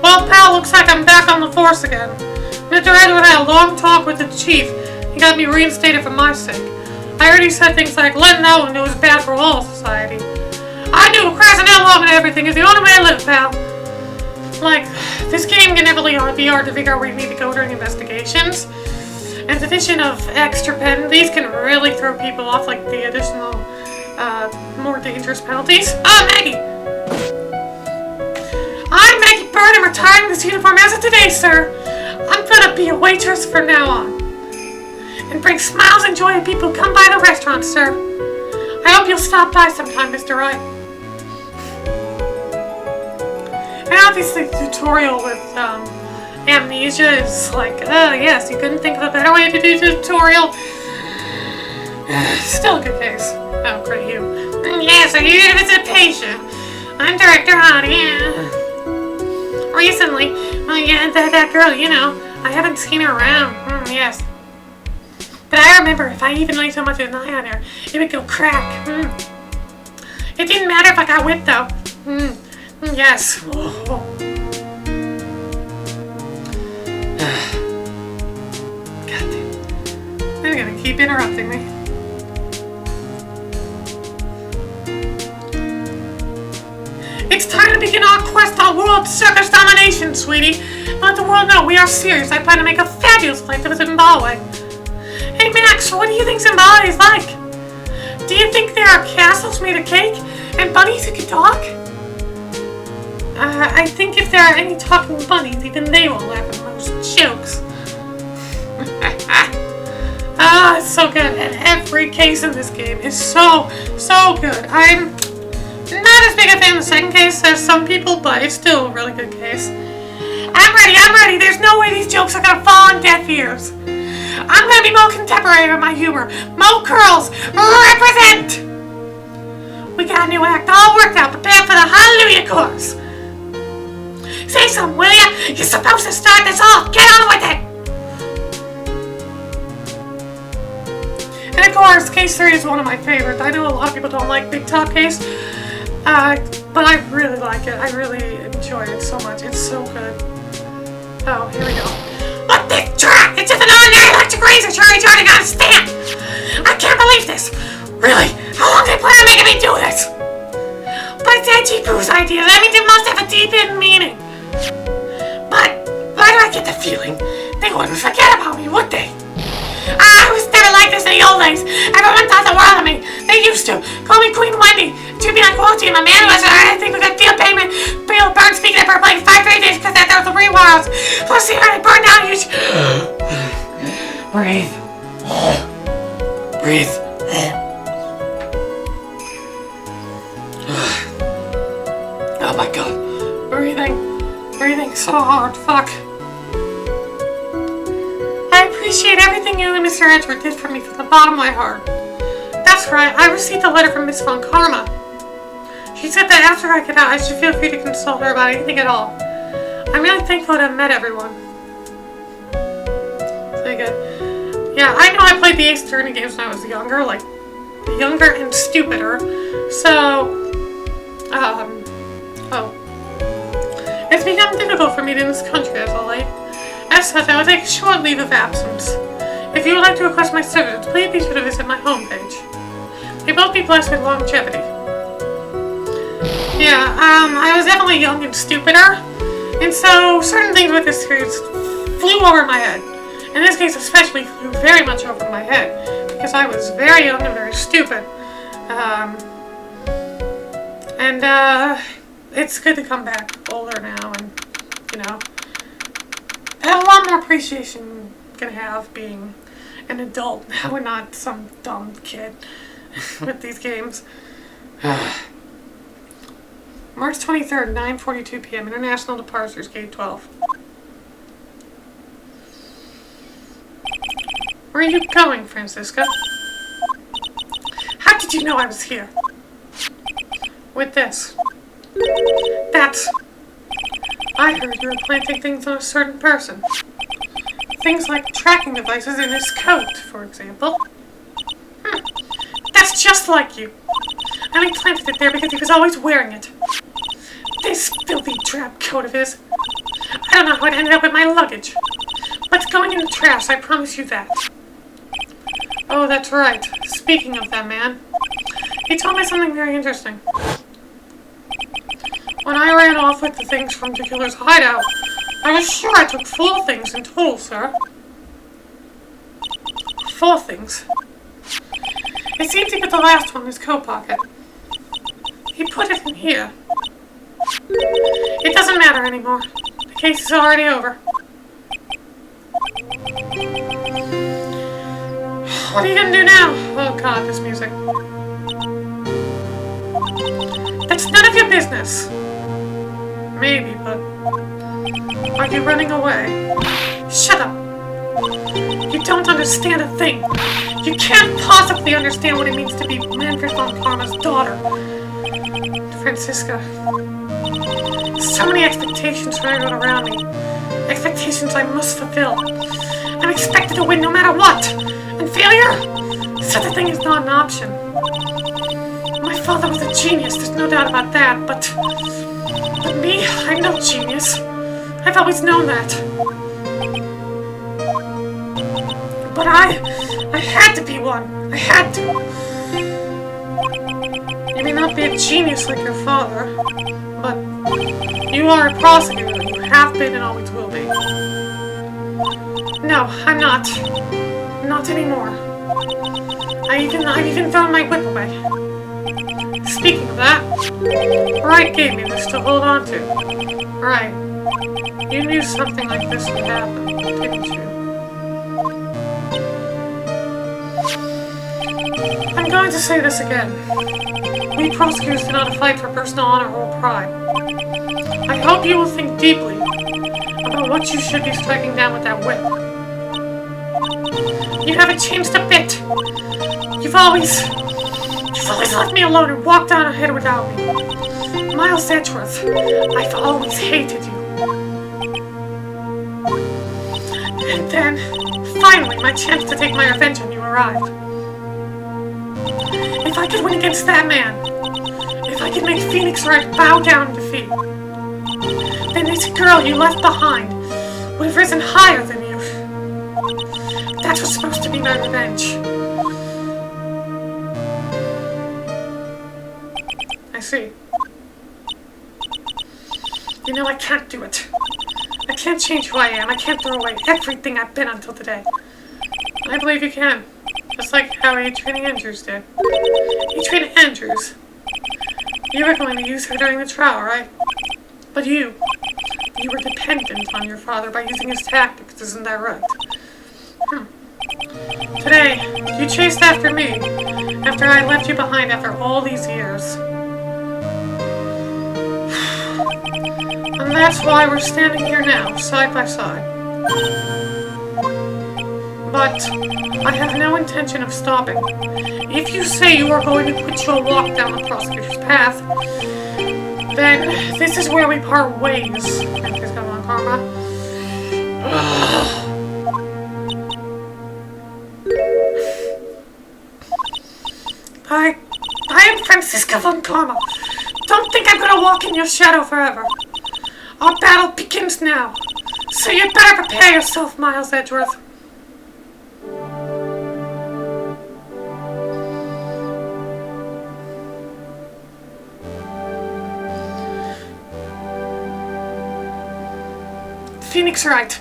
S1: Well, pal, looks like I'm back on the force again. Mr. Edward had a long talk with the chief. He got me reinstated for my sake. I already said things like, letting Ellen know it was bad for all society. I knew crashing headlong and everything is the only way to live, pal. Like, this game can never be hard to figure out where you need to go during investigations. And the addition of extra penalties can really throw people off, like the additional, more dangerous penalties. Oh, Maggie! I'm Maggie Byrne. I'm retiring this uniform as of today, sir. I'm gonna be a waitress from now on. And bring smiles and joy to people who come by the restaurant, sir. I hope you'll stop by sometime, Mr. Wright. And obviously the tutorial with amnesia is like, oh yes, you couldn't think of a better way to do the tutorial. Still a good case. Oh, great, you. Yes, are you here to visit a patient? I'm Director Hottie, yeah. Recently, well, yeah, that girl, you know, I haven't seen her around. Yes. But I remember if I even laid so much as an eye on her, it would go crack. It didn't matter if I got whipped, though. Yes. Oh. God damn. They're gonna keep interrupting me. It's time to begin our quest on world circus domination, sweetie. Let the world know we are serious. I plan to make a fabulous flight to Zimbabwe. Hey Max, what do you think Zimbabwe is like? Do you think there are castles made of cake and bunnies who can talk? I think if there are any talking bunnies, even they will laugh at most jokes. It's so good, and every case in this game is so good. I'm not as big a fan of the second case as some people, but it's still a really good case. I'm ready. There's no way these jokes are gonna fall on deaf ears. I'm gonna be more contemporary with my humor. Mo curls, represent! We got a new act all worked out, prepared for the Hallelujah chorus. Say something, will ya? You're supposed to start this off. Get on with it! And of course, Case 3 is one of my favorites. I know a lot of people don't like Big Top Case, but I really like it. I really enjoy it so much. It's so good. Oh, here we go. What this track? It's just an ordinary electric razor charging on a stand! I can't believe this! Really? How long did they plan on making me do this? But it's Edgy Pooh's idea. That means it must have a deep hidden meaning. But why do I get the feeling they wouldn't forget about me, would they? I was never like this in the old days. Everyone thought the world of me. They used to. Call me Queen Wendy. Treat me like royalty. My man was I think we got field payment. Bill Burn speaking at playing 5 straight days because that was the rewilds. Plus, see how they burned down huge. Breathe. Breathe. Oh my god. Breathing so hard. Fuck. I appreciate everything you and Mr. Edward did for me from the bottom of my heart. That's right, I received a letter from Miss Von Karma. She said that after I get out, I should feel free to consult her about anything at all. I'm really thankful to have met everyone. So good. Yeah, I know I played the Ace Attorney games when I was younger, like, younger and stupider. So, it's become difficult for me in this country as of late. As such, I will take a short leave of absence. If you would like to request my services, please be sure to visit my homepage. May both be blessed with longevity. Yeah, I was definitely young and stupider, and so certain things with this series flew over my head. in this case especially, flew very much over my head because I was very young and very stupid. It's good to come back older now and, you know, have a lot more appreciation can have being an adult now and not some dumb kid with these games. March 23rd, 9:42 p.m. International Departures, Gate 12. Where are you going, Francisca? How did you know I was here? With this. That's... I heard you were planting things on a certain person. Things like tracking devices in his coat, for example. That's just like you. And he planted it there because he was always wearing it. This filthy drab coat of his. I don't know how it ended up in my luggage. But it's going in the trash, I promise you that. Oh, that's right. Speaking of that man, he told me something very interesting. When I ran off with the things from the killer's hideout, I was sure I took 4 things in total, sir. 4 things. It seems he put the last one in his coat pocket. He put it in here. It doesn't matter anymore. The case is already over. What are you gonna do now? Oh god, this music. That's none of your business. Maybe, but... Are you running away? Shut up! You don't understand a thing. You can't possibly understand what it means to be Manfred von Parma's daughter. Francisca. So many expectations running around me. Expectations I must fulfill. I'm expected to win no matter what. And failure? Such a thing is not an option. My father was a genius, there's no doubt about that, but me, I'm no genius. I've always known that. But I had to be one. I had to. You may not be a genius like your father, but you are a prosecutor. You have been and always will be. No, I'm not. Not anymore. I've even thrown my whip away. Speaking of that, Wright gave me this to hold on to. Right. You knew something like this would happen, didn't you? I'm going to say this again. We prosecutors do not fight for personal honor or pride. I hope you will think deeply about what you should be striking down with that whip. You haven't changed a bit. You've always left me alone and walked on ahead without me. Miles Edgeworth, I've always hated you. And then, finally, my chance to take my revenge on you arrived. If I could win against that man, if I could make Phoenix Wright bow down in defeat, then this girl you left behind would have risen higher than you. That was supposed to be my revenge. I see. You know, I can't do it. I can't change who I am. I can't throw away everything I've been until today. I believe you can. Just like how Adrian Andrews did. Adrian Andrews. You were going to use her during the trial, right? But you were dependent on your father by using his tactics, isn't that right? Today, you chased after me, after I left you behind after all these years. And that's why we're standing here now, side by side. But I have no intention of stopping. If you say you are going to quit your walk down the prosecutor's path, then this is where we part ways. Francisca von Parma. I am Francisca von Parma. Don't think I'm gonna walk in your shadow forever. Our battle begins now. So you better prepare yourself, Miles Edgeworth. Phoenix Wright.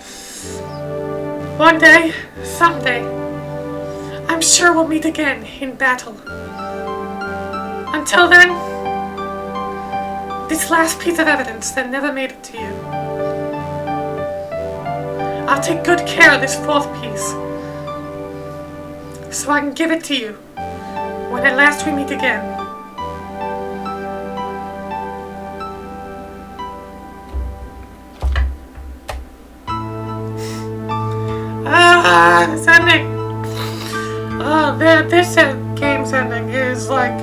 S1: One day, someday, I'm sure we'll meet again in battle. Until then, this last piece of evidence that never made it to you. I'll take good care of this fourth piece, so I can give it to you when at last we meet again. This ending. This game's ending is like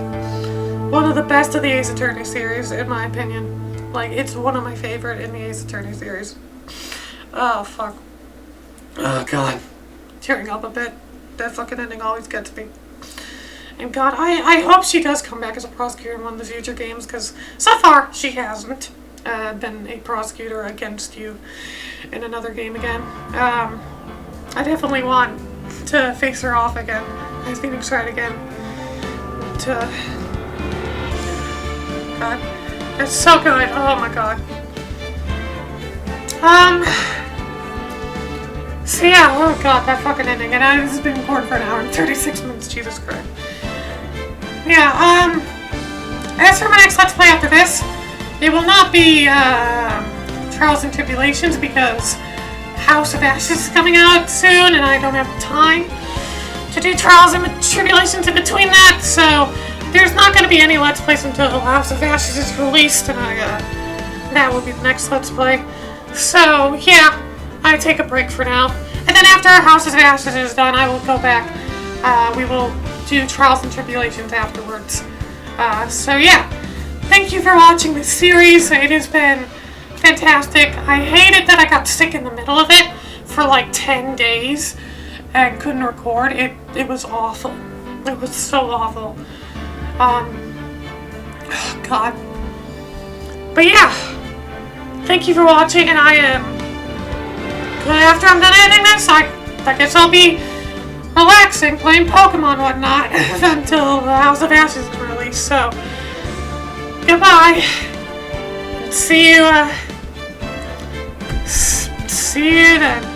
S1: one of the best of the Ace Attorney series, in my opinion. Like, it's one of my favorite in the Ace Attorney series. Oh, fuck.
S3: Oh, God.
S1: Tearing up a bit. That fucking ending always gets me. And God, I hope she does come back as a prosecutor in one of the future games, because so far she hasn't been a prosecutor against you in another game again. I definitely want to face her off again. I think Phoenix Wright again. God, it's so good. Oh my God. So yeah, oh God, that fucking ending. And this has been recorded for an hour and 36 minutes. Jesus Christ. Yeah. As for my next Let's Play after this, it will not be Trials and Tribulations because House of Ashes is coming out soon, and I don't have time to do Trials and Tribulations in between that, so there's not going to be any Let's Plays until House of Ashes is released, and that will be the next Let's Play. So, yeah, I take a break for now. And then after House of Ashes is done, I will go back. We will do Trials and Tribulations afterwards. So, yeah, thank you for watching this series. It has been fantastic. I hated that I got sick in the middle of it for like 10 days and couldn't record. It was awful. It was so awful. Oh God. But yeah, thank you for watching, and I am after I'm done editing this, I guess I'll be relaxing, playing Pokemon and whatnot until the House of Ashes is released. So goodbye. See you then.